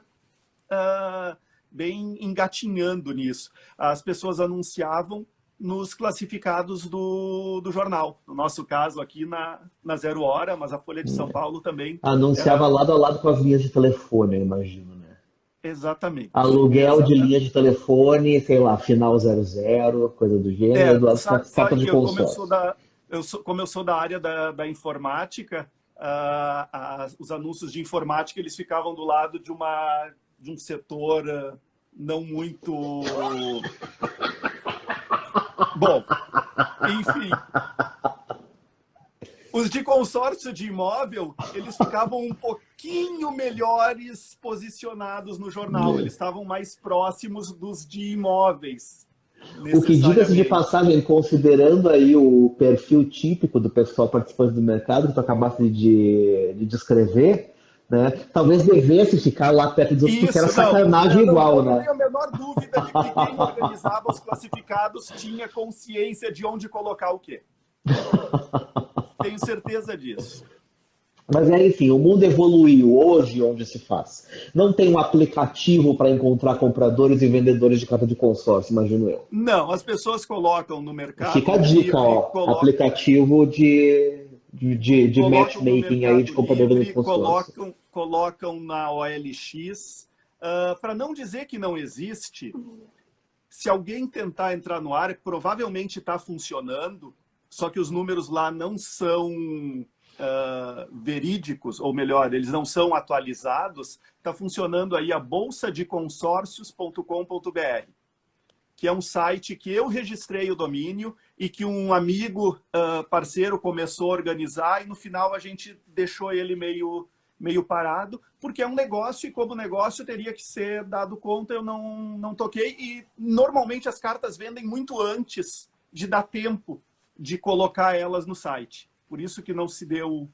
bem engatinhando nisso. As pessoas anunciavam nos classificados do jornal. No nosso caso aqui na Zero Hora, mas a Folha de São Paulo também Anunciava era... lado a lado com as linhas de telefone, eu imagino, né? Exatamente. Aluguel de linha de telefone, sei lá, final 00, coisa do gênero, do lado das Sabe cartas de que consórcio. como eu sou da área da informática, os anúncios de informática eles ficavam do lado de um setor não muito bom. Enfim, os de consórcio de imóvel, eles ficavam um pouquinho melhores posicionados no jornal. Eles estavam mais próximos dos de imóveis, O que, diga-se de necessariamente. passagem, considerando aí o perfil típico do pessoal participante do mercado, que tu acabaste de descrever, né? Talvez devesse ficar lá perto dos outros, porque era Isso, não. sacanagem igual, Não né? tenho a menor dúvida de que quem organizava os classificados tinha consciência de onde colocar o quê. Tenho certeza disso. Mas é enfim, o mundo evoluiu hoje onde se faz. Não tem um aplicativo para encontrar compradores e vendedores de carta de consórcio, imagino eu. Não, as pessoas colocam no Mercado Fica a dica, Livre, ó, aplicativo de colocam no matchmaking aí de Mercado comprador e vendedor de Livre, consórcio. colocam na OLX. Para não dizer que não existe, se alguém tentar entrar no ar, provavelmente está funcionando, só que os números lá não são verídicos, ou melhor, eles não são atualizados. Está funcionando aí a bolsadeconsórcios.com.br, que é um site que eu registrei o domínio e que um amigo parceiro começou a organizar e no final a gente deixou ele meio parado, porque é um negócio e como negócio teria que ser dado conta, eu não toquei. E normalmente as cartas vendem muito antes de dar tempo de colocar elas no site. Por isso que não se deu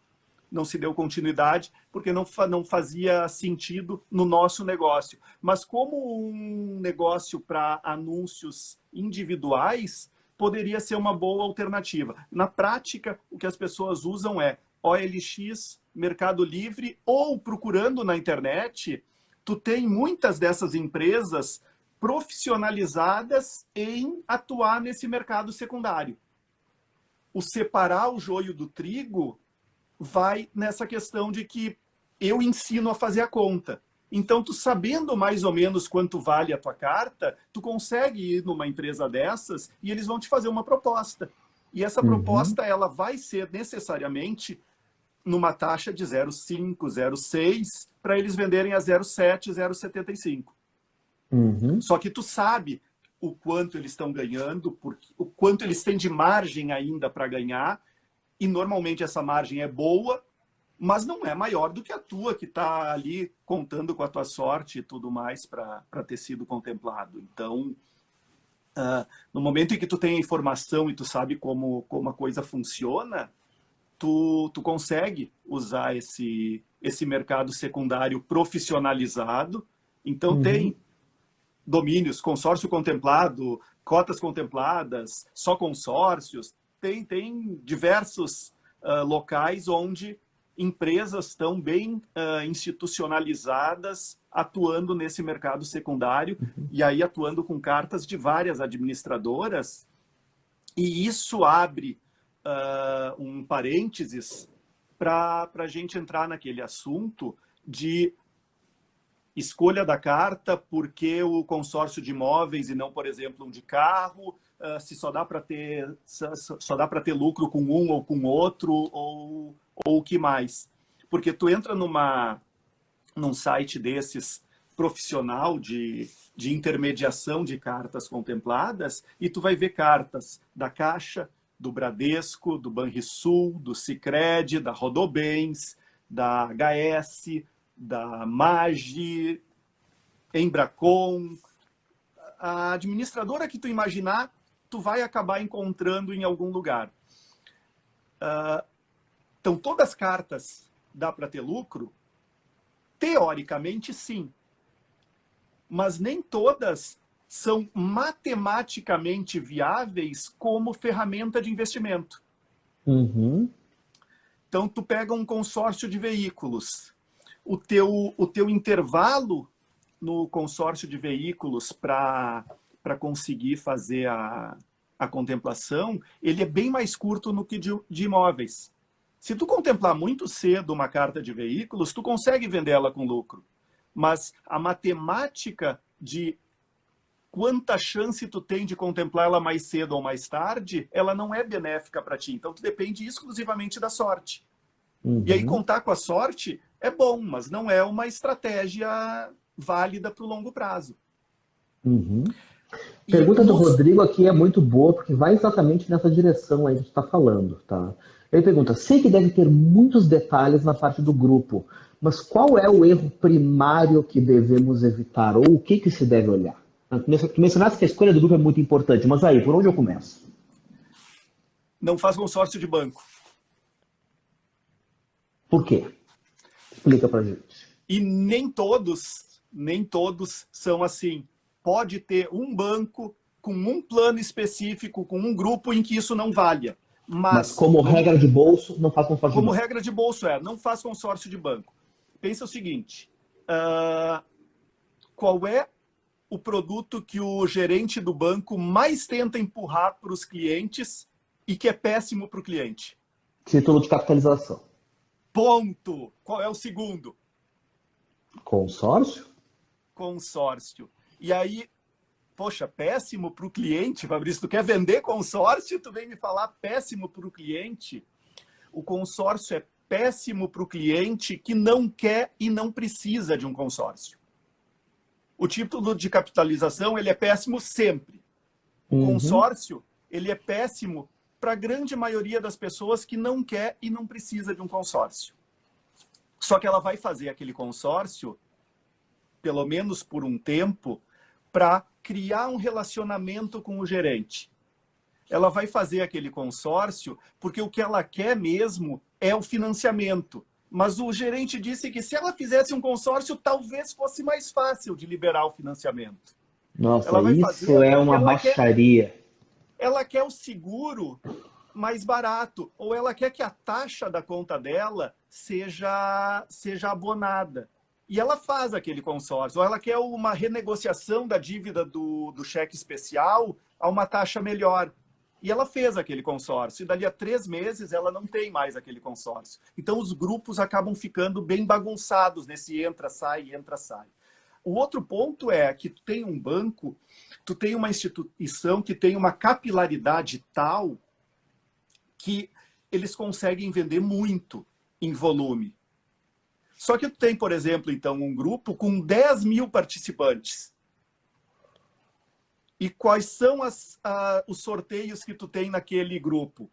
continuidade, porque não fazia sentido no nosso negócio. Mas como um negócio para anúncios individuais, poderia ser uma boa alternativa. Na prática, o que as pessoas usam é OLX, Mercado Livre, ou procurando na internet, tu tem muitas dessas empresas profissionalizadas em atuar nesse mercado secundário. O separar o joio do trigo vai nessa questão de que eu ensino a fazer a conta. Então, tu sabendo mais ou menos quanto vale a tua carta, tu consegue ir numa empresa dessas e eles vão te fazer uma proposta. E essa proposta, ela vai ser necessariamente numa taxa de 0,5, 0,6, para eles venderem a 0,7, 0,75. Só que tu sabe o quanto eles estão ganhando, o quanto eles têm de margem ainda para ganhar, e normalmente essa margem é boa, mas não é maior do que a tua, que está ali contando com a tua sorte e tudo mais para ter sido contemplado. Então, no momento em que tu tem a informação e tu sabe como a coisa funciona, tu consegue usar esse mercado secundário profissionalizado. Então, tem domínios, consórcio contemplado, cotas contempladas, só consórcios, tem diversos locais onde empresas estão bem institucionalizadas atuando nesse mercado secundário e aí atuando com cartas de várias administradoras, e isso abre um parênteses para a gente entrar naquele assunto de escolha da carta, porque o consórcio de imóveis e não, por exemplo, um de carro, se só dá para ter lucro com um ou com outro, ou o que mais. Porque tu entra num site desses profissional de intermediação de cartas contempladas e tu vai ver cartas da Caixa, do Bradesco, do Banrisul, do Sicredi, da Rodobens, da HS, da Magi, Embracon, a administradora que tu imaginar, tu vai acabar encontrando em algum lugar. Então, todas as cartas dá para ter lucro? Teoricamente, sim. Mas nem todas são matematicamente viáveis como ferramenta de investimento. Então, tu pega um consórcio de veículos. O teu intervalo no consórcio de veículos para conseguir fazer a contemplação, ele é bem mais curto no que de imóveis. Se tu contemplar muito cedo uma carta de veículos, tu consegue vender ela com lucro. Mas a matemática de quanta chance tu tem de contemplar ela mais cedo ou mais tarde, ela não é benéfica para ti. Então, tu depende exclusivamente da sorte. E aí, contar com a sorte é bom, mas não é uma estratégia válida para o longo prazo. Pergunta do Rodrigo aqui é muito boa, porque vai exatamente nessa direção aí que a gente está falando, tá? Ele pergunta, sei que deve ter muitos detalhes na parte do grupo, mas qual é o erro primário que devemos evitar? Ou o que se deve olhar? Tu mencionaste que a escolha do grupo é muito importante, mas aí, por onde eu começo? Não faz consórcio de banco. Por quê? Explica pra gente. E nem todos são assim. Pode ter um banco com um plano específico, com um grupo em que isso não valha. Mas como regra de bolso, não faz consórcio de banco. Como regra de bolso não faz consórcio de banco. Pensa o seguinte, qual é o produto que o gerente do banco mais tenta empurrar para os clientes e que é péssimo para o cliente? Título de capitalização. Ponto! Qual é o segundo? Consórcio? Consórcio. E aí, poxa, péssimo para o cliente, Fabrício, tu quer vender consórcio, tu vem me falar péssimo para o cliente? O consórcio é péssimo para o cliente que não quer e não precisa de um consórcio. O título de capitalização, ele é péssimo sempre. O consórcio, ele é péssimo para a grande maioria das pessoas que não quer e não precisa de um consórcio. Só que ela vai fazer aquele consórcio, pelo menos por um tempo, para criar um relacionamento com o gerente. Ela vai fazer aquele consórcio porque o que ela quer mesmo é o financiamento. Mas o gerente disse que se ela fizesse um consórcio, talvez fosse mais fácil de liberar o financiamento. Nossa, isso é uma baixaria. Ela quer o seguro mais barato, ou ela quer que a taxa da conta dela seja abonada. E ela faz aquele consórcio, ou ela quer uma renegociação da dívida do cheque especial a uma taxa melhor. E ela fez aquele consórcio, e dali a 3 meses ela não tem mais aquele consórcio. Então os grupos acabam ficando bem bagunçados nesse entra, sai. O outro ponto é que tu tem um banco, tu tem uma instituição que tem uma capilaridade tal que eles conseguem vender muito em volume. Só que tu tem, por exemplo, então, um grupo com 10 mil participantes. E quais são os sorteios que tu tem naquele grupo?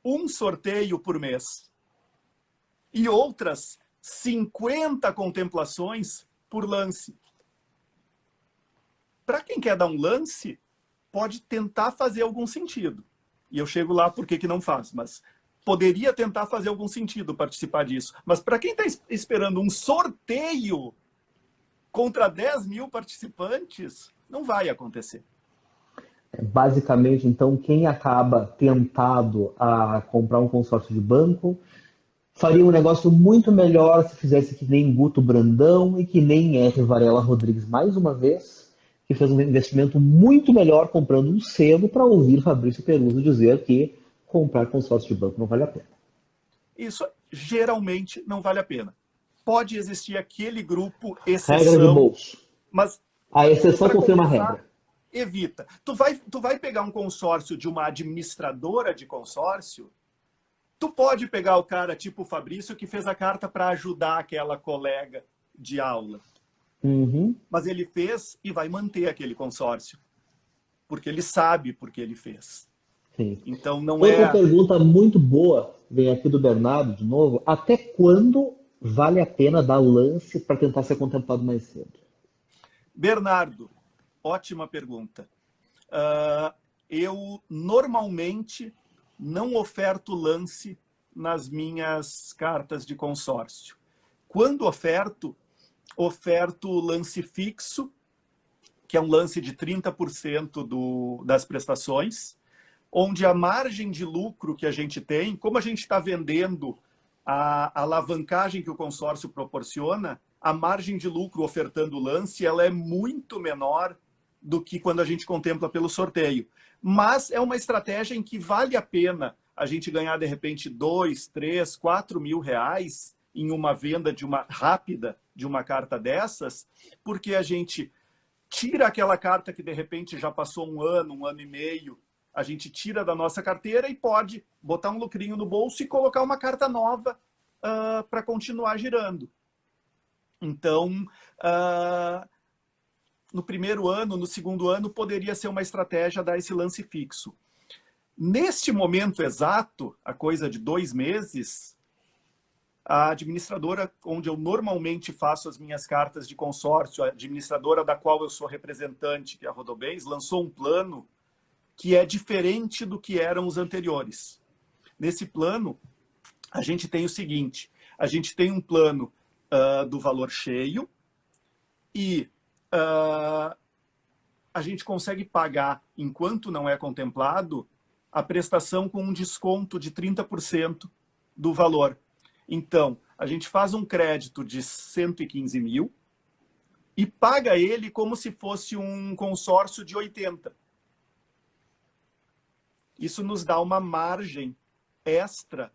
Um sorteio por mês. E outras 50 contemplações por lance. Para quem quer dar um lance, pode tentar fazer algum sentido. E eu chego lá porque que não faz, mas poderia tentar fazer algum sentido participar disso. Mas para quem está esperando um sorteio contra 10 mil participantes, não vai acontecer. Basicamente, então, quem acaba tentado a comprar um consórcio de banco faria um negócio muito melhor se fizesse que nem Guto Brandão e que nem R. Varela Rodrigues, mais uma vez, que fez um investimento muito melhor comprando um selo para ouvir Fabrício Peruso dizer que comprar consórcio de banco não vale a pena. Isso geralmente não vale a pena. Pode existir aquele grupo exceção, regra de bolso. Mas a exceção confirma a regra. Evita. Tu vai pegar um consórcio de uma administradora de consórcio, tu pode pegar o cara tipo o Fabrício que fez a carta para ajudar aquela colega de aula. Mas ele fez e vai manter aquele consórcio. Porque ele sabe porque ele fez. Sim. Então não Outra pergunta muito boa, vem aqui do Bernardo de novo. Até quando vale a pena dar lance para tentar ser contemplado mais cedo? Bernardo, ótima pergunta. Eu normalmente não oferto lance nas minhas cartas de consórcio. Quando oferto lance fixo, que é um lance de 30% das prestações, onde a margem de lucro que a gente tem, como a gente está vendendo a alavancagem que o consórcio proporciona, a margem de lucro ofertando o lance, ela é muito menor do que quando a gente contempla pelo sorteio. Mas é uma estratégia em que vale a pena a gente ganhar, de repente, 2, 3, 4 mil reais em uma venda rápida de uma carta dessas, porque a gente tira aquela carta que, de repente, já passou um ano e meio, a gente tira da nossa carteira e pode botar um lucrinho no bolso e colocar uma carta nova para continuar girando. Então, no primeiro ano, no segundo ano, poderia ser uma estratégia dar esse lance fixo. Neste momento exato, a coisa de 2 meses, a administradora onde eu normalmente faço as minhas cartas de consórcio, a administradora da qual eu sou representante, que é a Rodobens, lançou um plano que é diferente do que eram os anteriores. Nesse plano, a gente tem o seguinte, a gente tem um plano do valor cheio e a gente consegue pagar, enquanto não é contemplado, a prestação com um desconto de 30% do valor. Então, a gente faz um crédito de 115 mil e paga ele como se fosse um consórcio de 80. Isso nos dá uma margem extra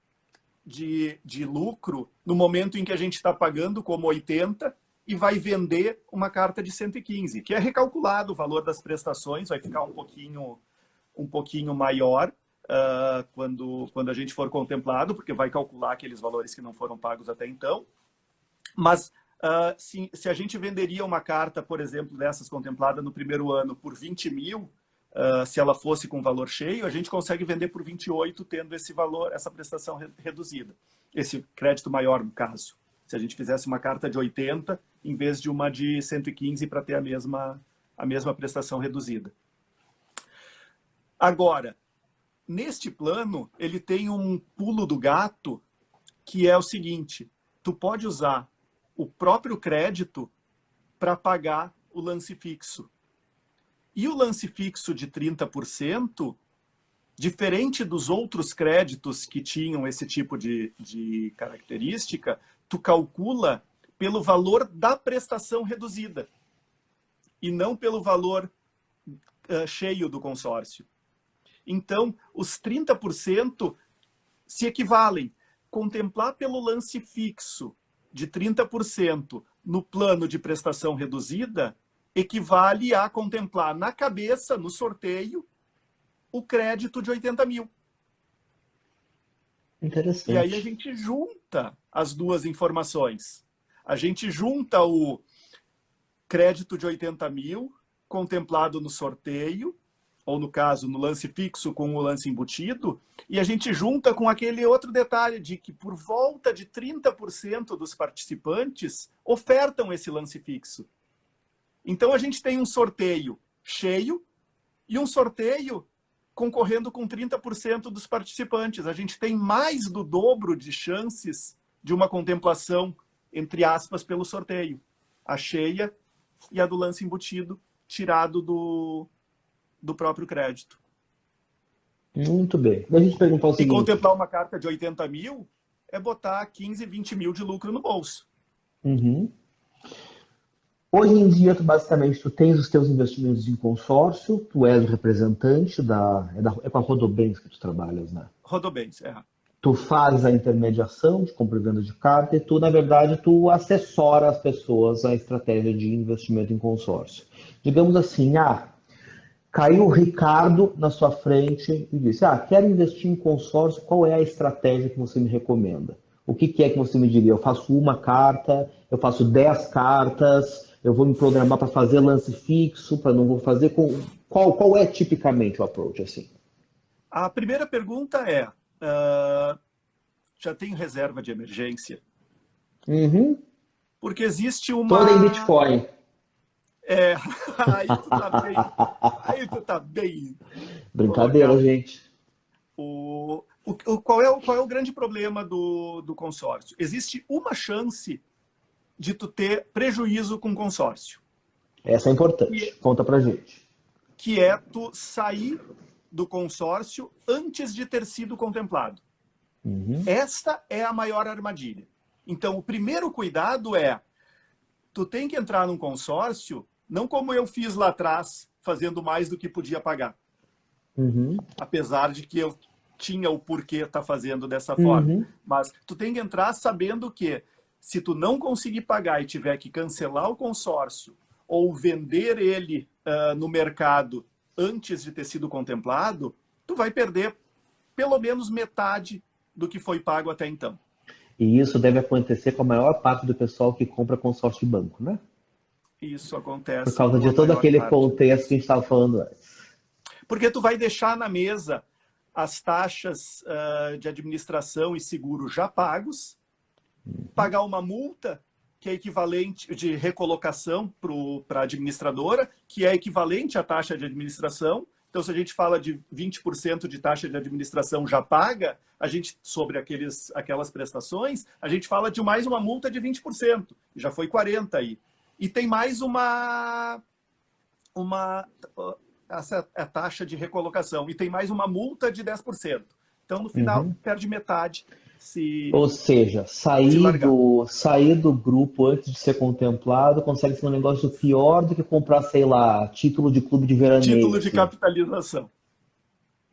de lucro no momento em que a gente está pagando como 80 e vai vender uma carta de 115, que é recalculado o valor das prestações, vai ficar um pouquinho maior quando a gente for contemplado, porque vai calcular aqueles valores que não foram pagos até então. Mas se a gente venderia uma carta, por exemplo, dessas contemplada no primeiro ano por 20 mil, se ela fosse com valor cheio, a gente consegue vender por 28, tendo esse valor, essa prestação reduzida. Esse crédito maior, no caso. Se a gente fizesse uma carta de 80, em vez de uma de 115, para ter a mesma prestação reduzida. Agora, neste plano, ele tem um pulo do gato, que é o seguinte, tu pode usar o próprio crédito para pagar o lance fixo. E o lance fixo de 30%, diferente dos outros créditos que tinham esse tipo de característica, tu calcula pelo valor da prestação reduzida e não pelo valor cheio do consórcio. Então, os 30% se equivalem. Contemplar pelo lance fixo de 30% no plano de prestação reduzida equivale a contemplar na cabeça, no sorteio, o crédito de 80 mil. Interessante. E aí a gente junta as duas informações. A gente junta o crédito de 80 mil, contemplado no sorteio, ou no caso, no lance fixo com o lance embutido, e a gente junta com aquele outro detalhe de que por volta de 30% dos participantes ofertam esse lance fixo. Então a gente tem um sorteio cheio e um sorteio concorrendo com 30% dos participantes. A gente tem mais do dobro de chances de uma contemplação, entre aspas, pelo sorteio. A cheia e a do lance embutido, tirado do próprio crédito. Muito bem. Deixa eu te perguntar o seguinte. E contemplar uma carta de 80 mil é botar 15, 20 mil de lucro no bolso. Uhum. Hoje em dia, tu tens os teus investimentos em consórcio, tu és o representante é com a Rodobens que tu trabalhas, né? Rodobens, é. Tu fazes a intermediação de compra e venda de carta e tu, na verdade, tu assessora as pessoas a estratégia de investimento em consórcio. Digamos assim, caiu o Ricardo na sua frente e disse, quero investir em consórcio, qual é a estratégia que você me recomenda? O que é que você me diria? Eu faço uma carta, eu faço 10 cartas, eu vou me programar para fazer lance fixo, para não vou fazer com... Qual é tipicamente o approach assim? A primeira pergunta é, já tenho reserva de emergência? Uhum. Porque existe uma... Toda em Bitcoin. Aí tu tá bem. Brincadeira, colocado. Gente. Qual é o grande problema do consórcio? Existe uma chance de tu ter prejuízo com consórcio. Essa é importante. Conta pra gente. Que é tu sair do consórcio antes de ter sido contemplado. Uhum. Esta é a maior armadilha. Então, o primeiro cuidado é, tu tem que entrar num consórcio, não como eu fiz lá atrás, fazendo mais do que podia pagar. Uhum. Apesar de que eu tinha o porquê estar fazendo dessa forma. Uhum. Mas tu tem que entrar sabendo que, se tu não conseguir pagar e tiver que cancelar o consórcio ou vender ele no mercado antes de ter sido contemplado, tu vai perder pelo menos metade do que foi pago até então. E isso deve acontecer com a maior parte do pessoal que compra consórcio de banco, né? Isso Por acontece causa com de a todo maior aquele parte contexto que a deles. gente estava falando antes. Porque tu vai deixar na mesa as taxas de administração e seguro já pagos, pagar uma multa que é equivalente de recolocação para a administradora, que é equivalente à taxa de administração. Então, se a gente fala de 20% de taxa de administração já paga, a gente, sobre aquelas prestações, a gente fala de mais uma multa de 20%. Já foi 40% aí. E tem mais essa é a taxa de recolocação. E tem mais uma multa de 10%. Então, no final, Uhum. perde metade se Ou seja, largar. sair do grupo antes de ser contemplado consegue ser um negócio pior do que comprar, sei lá, título de clube de veraneio, Título de assim. capitalização.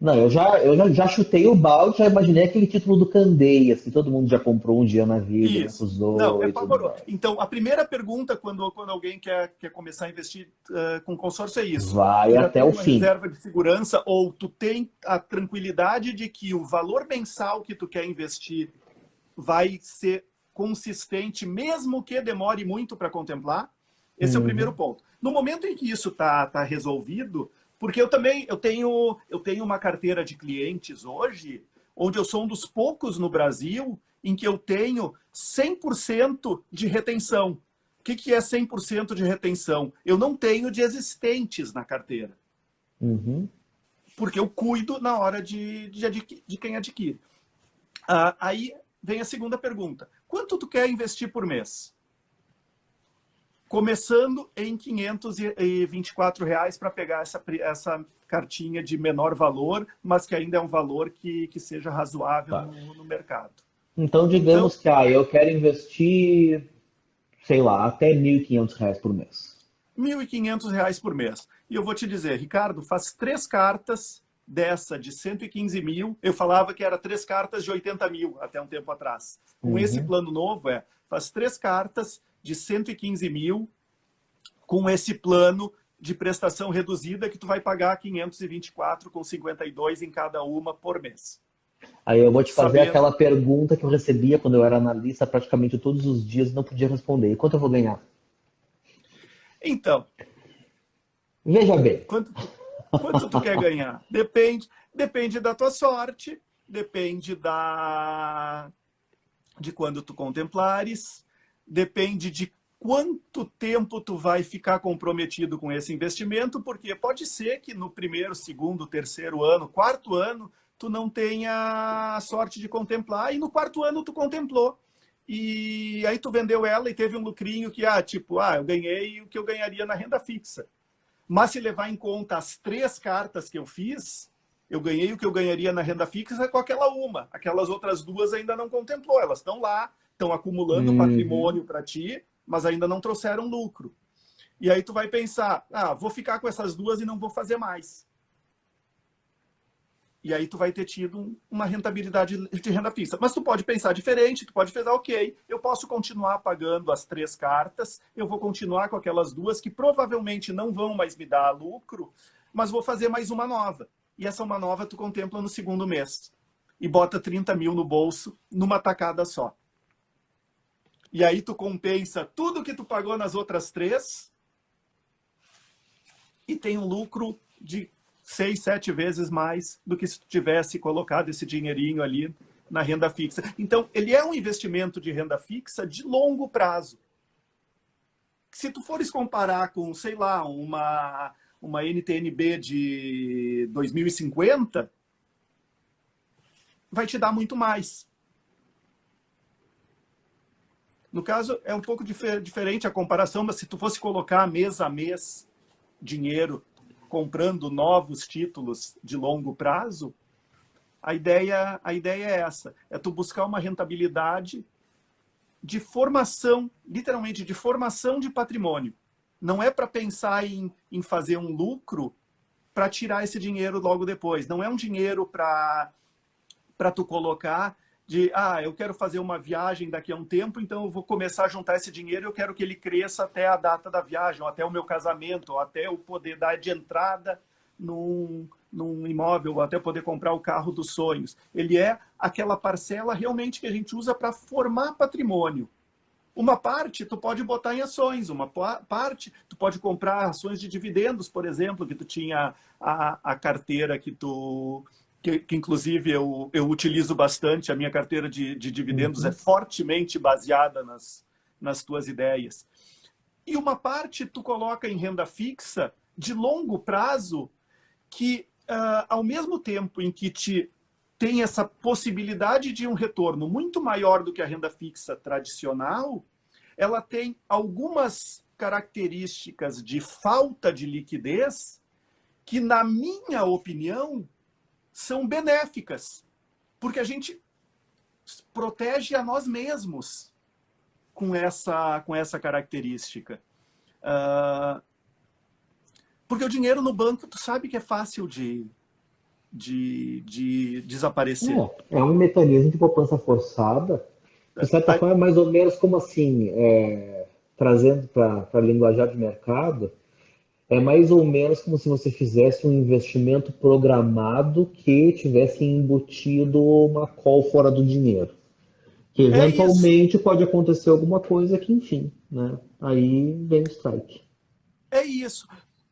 Não, eu já chutei o balde, já imaginei aquele título do Candeias, que todo mundo já comprou um dia na vida, já Isso. Não, usou é e tudo pavoroso. mais. Então, a primeira pergunta quando alguém quer começar a investir com consórcio é isso. Vai Tu já até tem o uma fim. reserva de segurança ou tu tem a tranquilidade de que o valor mensal que tu quer investir vai ser consistente, mesmo que demore muito para contemplar? Esse é o primeiro Uhum. ponto. No momento em que isso tá resolvido, porque eu tenho uma carteira de clientes hoje, onde eu sou um dos poucos no Brasil em que eu tenho 100% de retenção. O que é 100% de retenção? Eu não tenho de existentes na carteira, Uhum. porque eu cuido na hora de quem adquire. Aí vem a segunda pergunta. Quanto tu quer investir por mês? Começando em R$ 524 para pegar essa cartinha de menor valor, mas que ainda é um valor que seja razoável Tá. no mercado. Então, Então, digamos que eu quero investir, sei lá, até R$ 1.500 por mês. R$ 1.500 por mês. E eu vou te dizer, Ricardo, faz 3 cartas dessa de 115 mil. Eu falava que era 3 cartas de 80 mil até um tempo atrás. Com esse Uhum. plano novo, faz 3 cartas de 115 mil com esse plano de prestação reduzida que tu vai pagar 524,52 em cada uma por mês. Aí eu vou te fazer Sabendo. aquela pergunta que eu recebia quando eu era analista praticamente todos os dias e não podia responder. E quanto eu vou ganhar? Então, Veja bem. quanto tu quer ganhar? Depende da tua sorte, depende de quando tu contemplares, depende de quanto tempo tu vai ficar comprometido com esse investimento, porque pode ser que no primeiro, segundo, terceiro ano, quarto ano, tu não tenha a sorte de contemplar, e no quarto ano tu contemplou. E aí tu vendeu ela e teve um lucrinho que, eu ganhei o que eu ganharia na renda fixa. Mas se levar em conta as 3 cartas que eu fiz, eu ganhei o que eu ganharia na renda fixa com aquela uma. Aquelas outras 2 ainda não contemplou, elas estão lá, estão acumulando Uhum. patrimônio para ti, mas ainda não trouxeram lucro. E aí tu vai pensar, vou ficar com essas 2 e não vou fazer mais. E aí tu vai ter tido uma rentabilidade de renda fixa. Mas tu pode pensar diferente, tu pode pensar, ok, eu posso continuar pagando as 3 cartas, eu vou continuar com aquelas 2 que provavelmente não vão mais me dar lucro, mas vou fazer mais uma nova. E essa uma nova tu contempla no segundo mês. E bota 30 mil no bolso numa tacada só. E aí tu compensa tudo que tu pagou nas outras 3 e tem um lucro de 6, 7 vezes mais do que se tu tivesse colocado esse dinheirinho ali na renda fixa. Então, ele é um investimento de renda fixa de longo prazo. Se tu fores comparar com, sei lá, uma NTNB de 2050, vai te dar muito mais. No caso, é um pouco diferente a comparação, mas se tu fosse colocar mês a mês dinheiro comprando novos títulos de longo prazo, A ideia é essa, é tu buscar uma rentabilidade de formação, literalmente de formação de patrimônio. Não é para pensar em fazer um lucro para tirar esse dinheiro logo depois. Não é um dinheiro para tu colocar de, eu quero fazer uma viagem daqui a um tempo, então eu vou começar a juntar esse dinheiro e eu quero que ele cresça até a data da viagem, ou até o meu casamento, ou até eu poder dar de entrada num imóvel, ou até poder comprar o carro dos sonhos. Ele é aquela parcela realmente que a gente usa para formar patrimônio. Uma parte tu pode botar em ações, uma parte tu pode comprar ações de dividendos, por exemplo, que tu tinha a carteira que inclusive eu utilizo bastante, a minha carteira de dividendos é fortemente baseada nas tuas ideias. E uma parte tu coloca em renda fixa de longo prazo que, ao mesmo tempo em que tem essa possibilidade de um retorno muito maior do que a renda fixa tradicional, ela tem algumas características de falta de liquidez que, na minha opinião, são benéficas, porque a gente protege a nós mesmos com essa característica. Porque o dinheiro no banco, tu sabe que é fácil de desaparecer. É um mecanismo de poupança forçada. De certa forma, é mais ou menos como assim, trazendo para linguajar de mercado, é mais ou menos como se você fizesse um investimento programado que tivesse embutido uma call fora do dinheiro. Que É isso. eventualmente pode acontecer alguma coisa que, enfim, né? Aí vem o strike. É isso.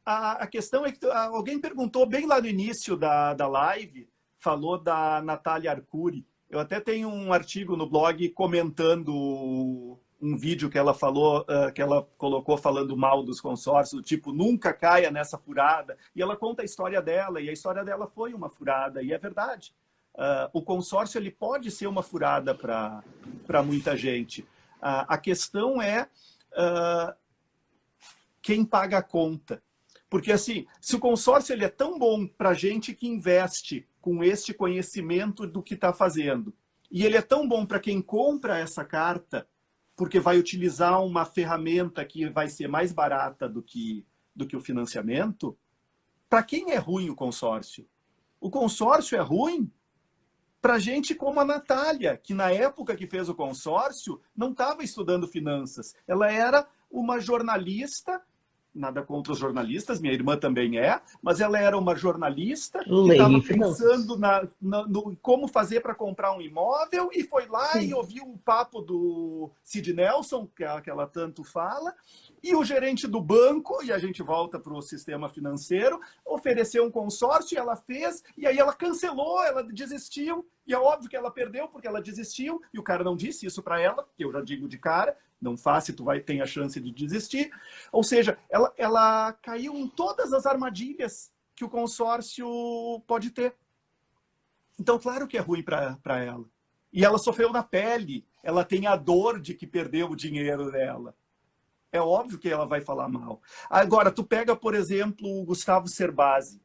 A questão é que alguém perguntou bem lá no início da live, falou da Natália Arcuri. Eu até tenho um artigo no blog comentando um vídeo que ela falou, que ela colocou falando mal dos consórcios, do tipo, nunca caia nessa furada. E ela conta a história dela, e a história dela foi uma furada, e é verdade. O consórcio ele pode ser uma furada para muita gente. A questão é quem paga a conta. Porque, assim, se o consórcio ele é tão bom para gente que investe com este conhecimento do que está fazendo, e ele é tão bom para quem compra essa carta, porque vai utilizar uma ferramenta que vai ser mais barata do que o financiamento, para quem é ruim o consórcio? O consórcio é ruim para gente como a Natália, que na época que fez o consórcio não estava estudando finanças. Ela era uma jornalista, nada contra os jornalistas, minha irmã também é, mas ela era uma jornalista que estava pensando no como fazer para comprar um imóvel e foi lá e ouviu o papo do Sid Nelson, que ela tanto fala, e o gerente do banco, e a gente volta para o sistema financeiro, ofereceu um consórcio e ela fez, e aí ela cancelou, ela desistiu, e é óbvio que ela perdeu porque ela desistiu, e o cara não disse isso para ela, que eu já digo de cara, não faça, tu tem a chance de desistir. Ou seja, ela caiu em todas as armadilhas que o consórcio pode ter. Então, claro que é ruim para ela. E ela sofreu na pele, ela tem a dor de que perdeu o dinheiro dela. É óbvio que ela vai falar mal. Agora, tu pega, por exemplo, o Gustavo Cerbasi.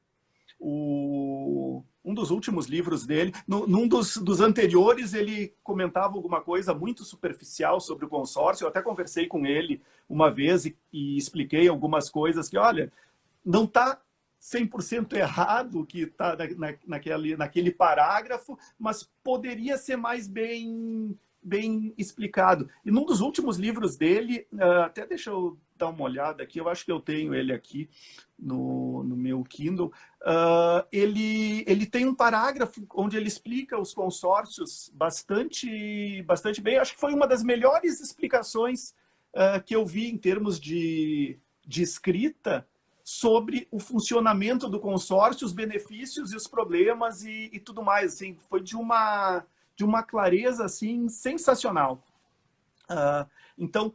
Um dos últimos livros dele, num dos anteriores, ele comentava alguma coisa muito superficial sobre o consórcio. Eu até conversei com ele uma vez e expliquei algumas coisas que, olha, não está 100% errado o que está naquele parágrafo, mas poderia ser mais bem explicado. E num dos últimos livros dele, até deixa eu dar uma olhada aqui, eu acho que eu tenho ele aqui no meu Kindle, ele tem um parágrafo onde ele explica os consórcios bastante bem. Acho que foi uma das melhores explicações que eu vi em termos de escrita sobre o funcionamento do consórcio, os benefícios e os problemas e tudo mais. Assim, foi de uma clareza assim, sensacional. Então,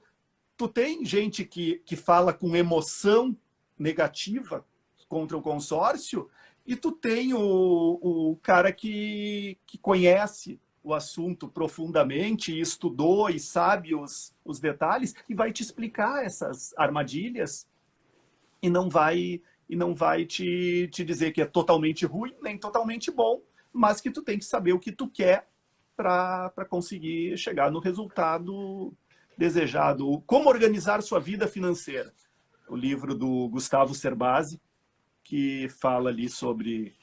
tu tem gente que fala com emoção negativa contra o consórcio e tu tem o cara que conhece o assunto profundamente, e estudou e sabe os detalhes e vai te explicar essas armadilhas e não vai te dizer que é totalmente ruim nem totalmente bom, mas que tu tem que saber o que tu quer para conseguir chegar no resultado desejado. Como organizar sua vida financeira. O livro do Gustavo Cerbasi, que fala ali sobre...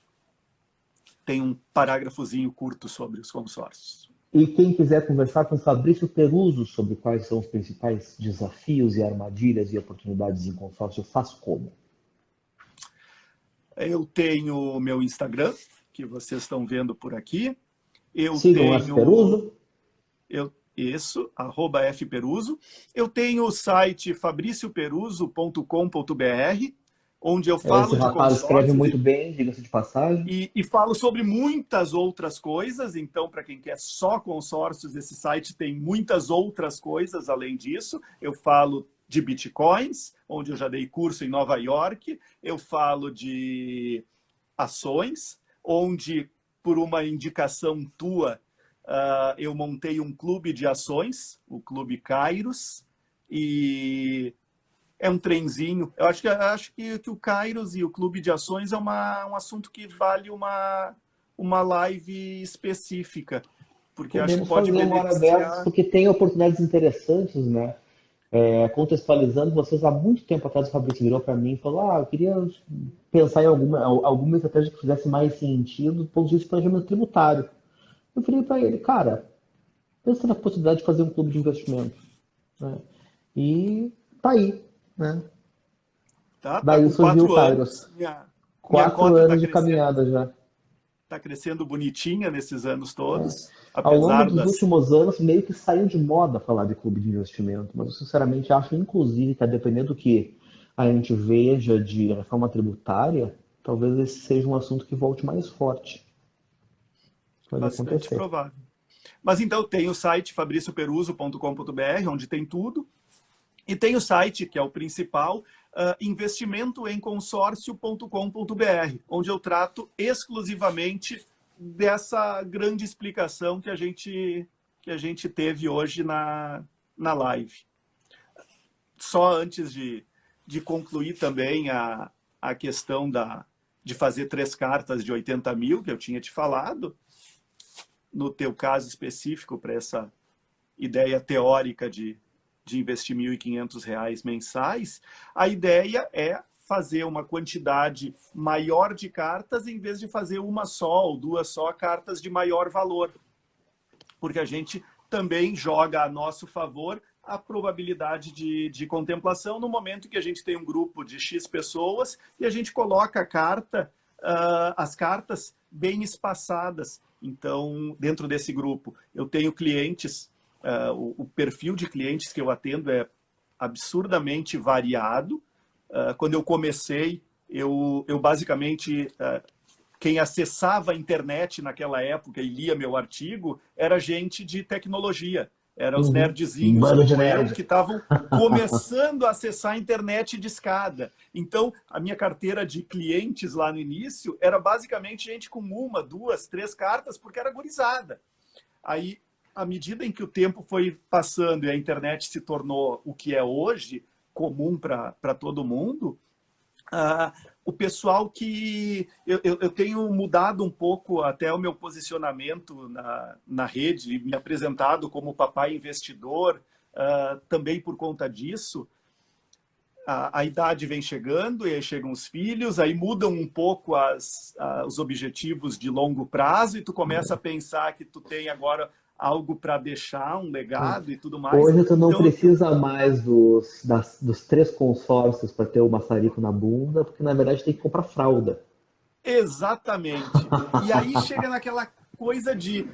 Tem um parágrafozinho curto sobre os consórcios. E quem quiser conversar com Fabrício Peruso sobre quais são os principais desafios e armadilhas e oportunidades em consórcio, faz como? Eu tenho o meu Instagram, que vocês estão vendo por aqui. Eu Sigam o tenho... Peruso. Isso, @fperuso. Eu tenho o site fabricioperuso.com.br, onde eu falo Esse de rapaz escreve consórcios muito bem, diga-se de passagem. e falo sobre muitas outras coisas. Então, para quem quer só consórcios, esse site tem muitas outras coisas além disso. Eu falo de bitcoins, onde eu já dei curso em Nova York. Eu falo de ações, onde, por uma indicação tua, eu montei um clube de ações, o Clube Kairos, e é um trenzinho. Eu acho que o Kairos e o Clube de Ações é um assunto que vale uma live específica, porque acho que pode fazer uma hora dessas, beneficiar. porque tem oportunidades interessantes, né? Contextualizando, vocês há muito tempo atrás o Fabrício virou para mim e falou: eu queria pensar em alguma estratégia que fizesse mais sentido do ponto de vista de planejamento tributário. Eu falei para ele: cara, pensa na possibilidade de fazer um clube de investimento, né? E tá aí, né? Tá Daí com surgiu o 4 Kairos. anos. Minha 4 cota está anos de crescendo, caminhada já. tá crescendo bonitinha nesses anos É. todos, Ao longo apesar dos das... últimos anos, meio que saiu de moda falar de clube de investimento, mas eu sinceramente acho, inclusive, que a depender do que a gente veja de reforma tributária, talvez esse seja um assunto que volte mais forte. Pode Bastante acontecer. provável. Mas então tem o site fabricioperuso.com.br, onde tem tudo. E tem o site, que é o principal, investimentoemconsórcio.com.br, onde eu trato exclusivamente dessa grande explicação que a gente teve hoje na live. Só antes de concluir também a questão de fazer 3 cartas de 80 mil, que eu tinha te falado, no teu caso específico, para essa ideia teórica de investir R$ 1.500 mensais, a ideia é fazer uma quantidade maior de cartas em vez de fazer uma só ou 2 só cartas de maior valor. Porque a gente também joga a nosso favor a probabilidade de contemplação no momento que a gente tem um grupo de X pessoas e a gente coloca a carta, as cartas bem espaçadas. Então, dentro desse grupo, eu tenho clientes, o perfil de clientes que eu atendo é absurdamente variado. Quando eu comecei, eu basicamente, quem acessava a internet naquela época e lia meu artigo era gente de tecnologia. Eram os nerdzinhos Bando de como eu, nerd. que estavam começando a acessar a internet de escada. Então, a minha carteira de clientes lá no início era basicamente gente com 1, 2, 3 cartas, porque era gurizada. Aí, à medida em que o tempo foi passando e a internet se tornou o que é hoje, comum para todo mundo, o pessoal que... Eu tenho mudado um pouco até o meu posicionamento na rede, me apresentado como papai investidor, também por conta disso. A idade vem chegando, e aí chegam os filhos, aí mudam um pouco os objetivos de longo prazo, e tu começa a pensar que tu tem agora algo para deixar, um legado e tudo mais. Hoje tu não Então, precisa mais dos 3 consórcios para ter o maçarico na bunda, porque na verdade tem que comprar fralda. exatamente. E aí chega naquela coisa de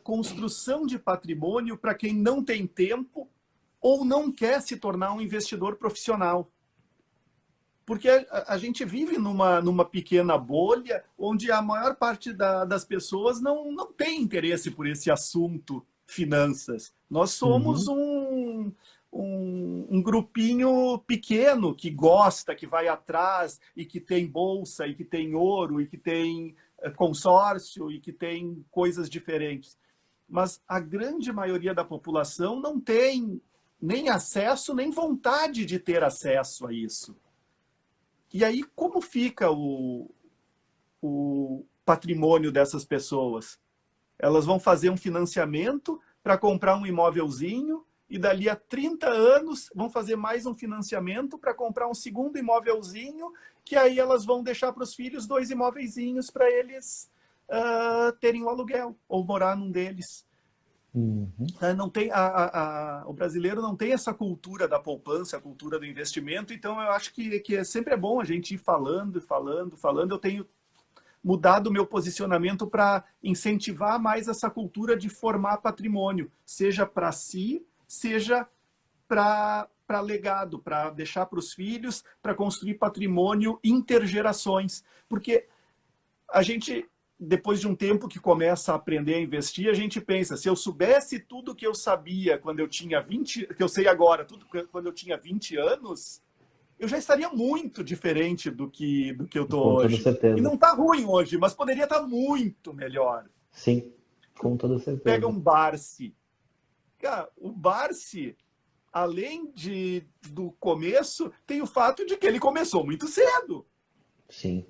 construção de patrimônio para quem não tem tempo ou não quer se tornar um investidor profissional. Porque a gente vive numa pequena bolha onde a maior parte das pessoas não tem interesse por esse assunto finanças. Nós somos um grupinho pequeno que gosta, que vai atrás e que tem bolsa, e que tem ouro, e que tem consórcio, e que tem coisas diferentes. Mas a grande maioria da população não tem nem acesso, nem vontade de ter acesso a isso. E aí, como fica o patrimônio dessas pessoas. Elas vão fazer um financiamento para comprar um imóvelzinho e dali a 30 anos vão fazer mais um financiamento para comprar um segundo imóvelzinho, que aí elas vão deixar para os filhos 2 imóvelzinhos para eles terem o aluguel ou morar num deles. Uhum. Não tem, o brasileiro não tem essa cultura da poupança, a cultura do investimento, então eu acho que sempre é bom a gente ir falando. Eu tenho mudado o meu posicionamento para incentivar mais essa cultura de formar patrimônio, seja para si, seja para legado, para deixar para os filhos, para construir patrimônio intergerações. Porque a gente, depois de um tempo que começa a aprender a investir, a gente pensa, se eu soubesse tudo que eu sabia quando eu tinha 20, que eu sei agora, tudo quando eu tinha 20 anos, eu já estaria muito diferente do que eu estou hoje. certeza. E não está ruim hoje, mas poderia estar muito melhor. Sim, com toda certeza. Pega um Barsi. Cara, o Barsi, além do começo, tem o fato de que ele começou muito cedo. Sim.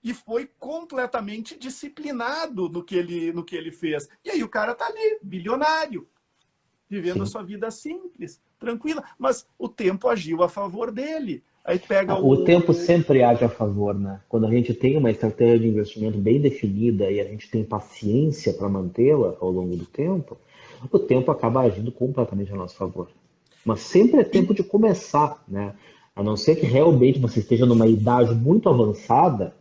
E foi completamente disciplinado no que ele fez. E aí o cara tá ali, bilionário, vivendo a sua vida simples, tranquila. Mas o tempo agiu a favor dele. Aí pega o tempo sempre age a favor, né? Quando a gente tem uma estratégia de investimento bem definida e a gente tem paciência para mantê-la ao longo do tempo, o tempo acaba agindo completamente a nosso favor. Mas sempre é tempo de começar, né? A não ser que realmente você esteja numa idade muito avançada,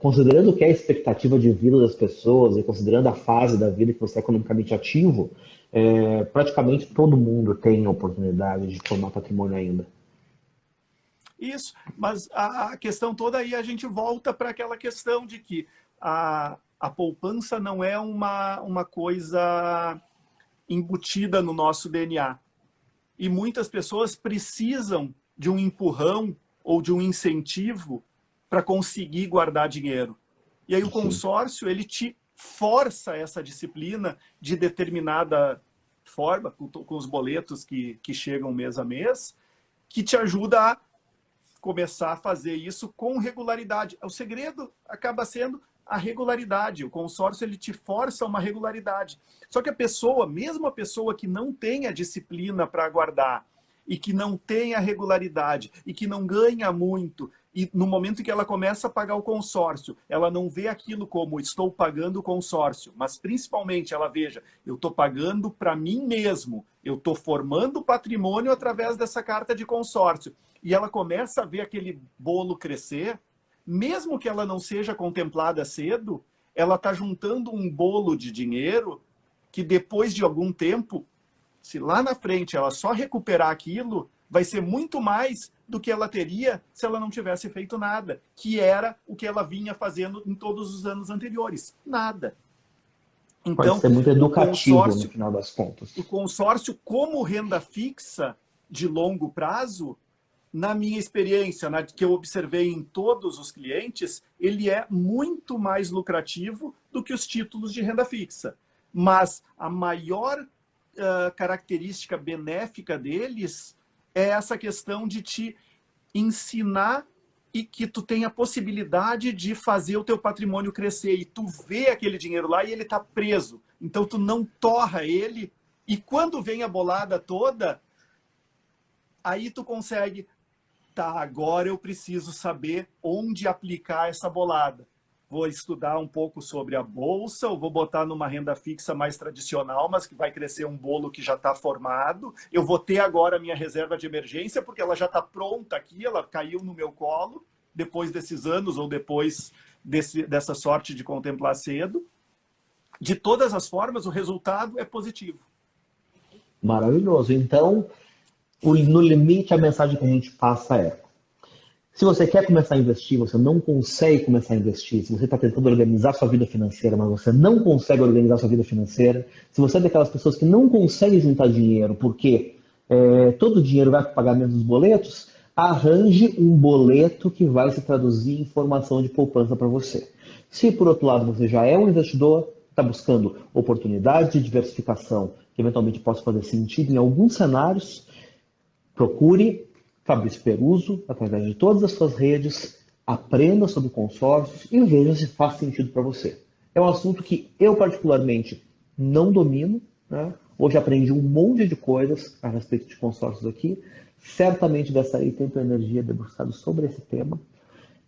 considerando que é a expectativa de vida das pessoas e considerando a fase da vida que você é economicamente ativo, praticamente todo mundo tem a oportunidade de formar patrimônio ainda. Isso, mas a questão toda aí a gente volta para aquela questão de que a poupança não é uma coisa embutida no nosso DNA. E muitas pessoas precisam de um empurrão ou de um incentivo para conseguir guardar dinheiro. E aí o consórcio, ele te força essa disciplina de determinada forma, com os boletos que chegam mês a mês, que te ajuda a começar a fazer isso com regularidade. O segredo acaba sendo a regularidade. O consórcio, ele te força uma regularidade. Só que a pessoa, mesmo a pessoa que não tem a disciplina para guardar e que não tem a regularidade e que não ganha muito, e no momento que ela começa a pagar o consórcio, ela não vê aquilo como estou pagando o consórcio, mas principalmente ela veja, eu estou pagando para mim mesmo, eu estou formando patrimônio através dessa carta de consórcio. E ela começa a ver aquele bolo crescer, mesmo que ela não seja contemplada cedo, ela está juntando um bolo de dinheiro que depois de algum tempo, se lá na frente ela só recuperar aquilo, vai ser muito mais do que ela teria se ela não tivesse feito nada, que era o que ela vinha fazendo em todos os anos anteriores. Nada. Então, pode ser muito educativo no final das contas. O consórcio como renda fixa de longo prazo, na minha experiência, que eu observei em todos os clientes, ele é muito mais lucrativo do que os títulos de renda fixa. Mas a maior característica benéfica deles é essa questão de te ensinar e que tu tenha a possibilidade de fazer o teu patrimônio crescer. E tu vê aquele dinheiro lá e ele está preso. Então tu não torra ele. E quando vem a bolada toda, aí tu consegue... Tá, agora eu preciso saber onde aplicar essa bolada. Vou estudar um pouco sobre a bolsa, ou vou botar numa renda fixa mais tradicional, mas que vai crescer um bolo que já está formado. Eu vou ter agora a minha reserva de emergência, porque ela já está pronta aqui, ela caiu no meu colo, depois desses anos, ou depois dessa sorte de contemplar cedo. De todas as formas, o resultado é positivo. Maravilhoso. Então, no limite, a mensagem que a gente passa é: se você quer começar a investir, você não consegue começar a investir, se você está tentando organizar sua vida financeira, mas você não consegue organizar sua vida financeira, se você é daquelas pessoas que não conseguem juntar dinheiro porque todo o dinheiro vai para o pagamento dos boletos, arranje um boleto que vai se traduzir em formação de poupança para você. Se, por outro lado, você já é um investidor, está buscando oportunidade de diversificação que eventualmente possa fazer sentido em alguns cenários, procure Fabrício Peruso através de todas as suas redes aprenda sobre consórcios e veja se faz sentido para você. É um assunto que eu particularmente não domino, né? Hoje aprendi um monte de coisas a respeito de consórcios aqui. Certamente gastarei tempo e energia debruçado sobre esse tema.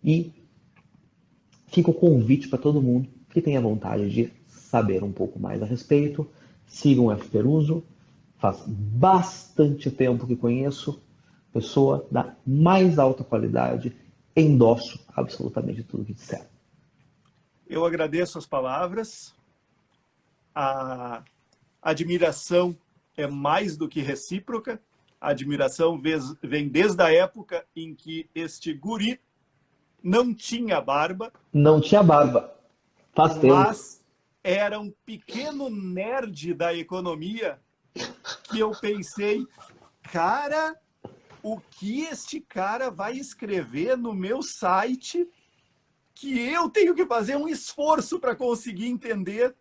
E fica o convite para todo mundo que tenha vontade de saber um pouco mais a respeito. Sigam o F. Peruso. Faz bastante tempo que conheço. Pessoa da mais alta qualidade. Endosso absolutamente tudo que disser. Eu agradeço as palavras. A admiração é mais do que recíproca. A admiração vem desde a época em que este guri não tinha barba. Não tinha barba. Faz tempo. Mas era um pequeno nerd da economia que eu pensei, cara, o que este cara vai escrever no meu site que eu tenho que fazer um esforço para conseguir entender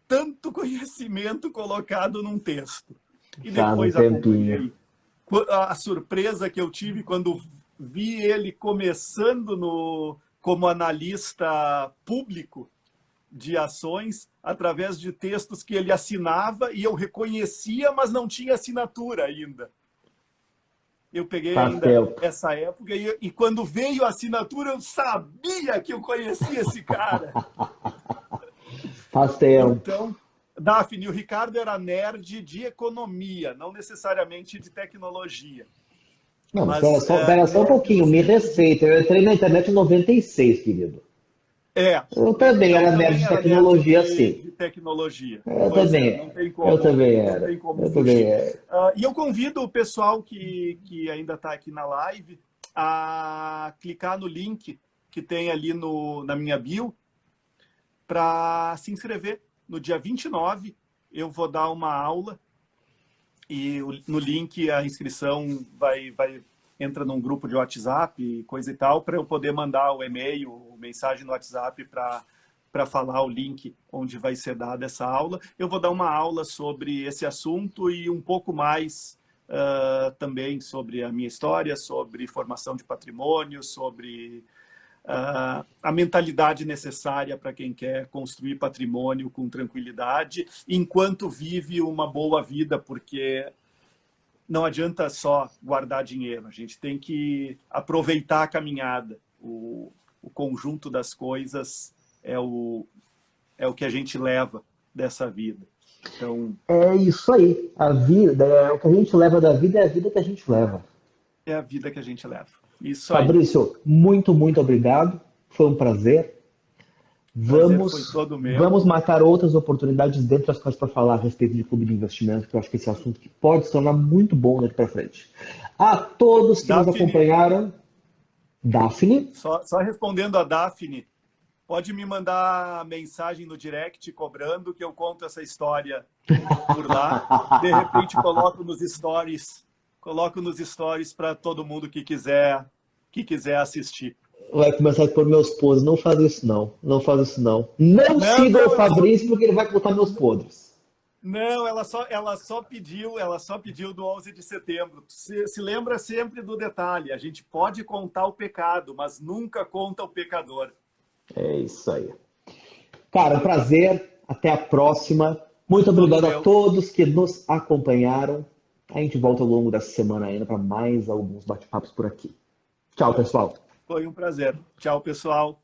tanto conhecimento colocado num texto. E depois acompanhei a surpresa que eu tive quando vi ele começando como analista público de ações através de textos que ele assinava e eu reconhecia, mas não tinha assinatura ainda. Eu peguei ainda essa época e quando veio a assinatura eu sabia que eu conhecia esse cara. Faz tempo. Então, Daphne, o Ricardo era nerd de economia, não necessariamente de tecnologia. Não, mas espera só um pouquinho, me respeita. Eu entrei na internet em 96, querido. Eu também era nerd de tecnologia, sim. De tecnologia. Eu também. Não tem como, eu também era. Não tem como eu fugir. também era. E eu convido o pessoal que ainda está aqui na live a clicar no link que tem ali na minha bio para se inscrever. No dia 29, eu vou dar uma aula e no link a inscrição entra num grupo de WhatsApp e coisa e tal, para eu poder mandar o e-mail, mensagem no WhatsApp para falar o link onde vai ser dada essa aula. Eu vou dar uma aula sobre esse assunto e um pouco mais também sobre a minha história, sobre formação de patrimônio, sobre a mentalidade necessária para quem quer construir patrimônio com tranquilidade, enquanto vive uma boa vida, porque não adianta só guardar dinheiro, a gente tem que aproveitar a caminhada. O conjunto das coisas é o que a gente leva dessa vida. Então, é isso aí. A vida, o que a gente leva da vida é a vida que a gente leva. É a vida que a gente leva. Isso aí. Fabrício, muito, muito obrigado. Foi um prazer. Vamos marcar outras oportunidades dentro das coisas para falar a respeito de clube de investimento, que eu acho que esse é um assunto que pode se tornar muito bom daqui para frente. A todos que nos acompanharam, Daphne. Só respondendo a Daphne, pode me mandar mensagem no direct cobrando que eu conto essa história por lá. De repente coloco nos stories para todo mundo que quiser assistir. Vai começar a pôr meus podres. Não faz isso, não. Não faz isso, não. Não siga o Fabrício, porque ele vai botar meus podres. Não, ela só pediu do 11 de setembro. Se lembra sempre do detalhe. A gente pode contar o pecado, mas nunca conta o pecador. É isso aí. Cara, um prazer. Até a próxima. Muito obrigado a todos que nos acompanharam. A gente volta ao longo dessa semana ainda para mais alguns bate-papos por aqui. Tchau, pessoal. Foi um prazer. Tchau, pessoal.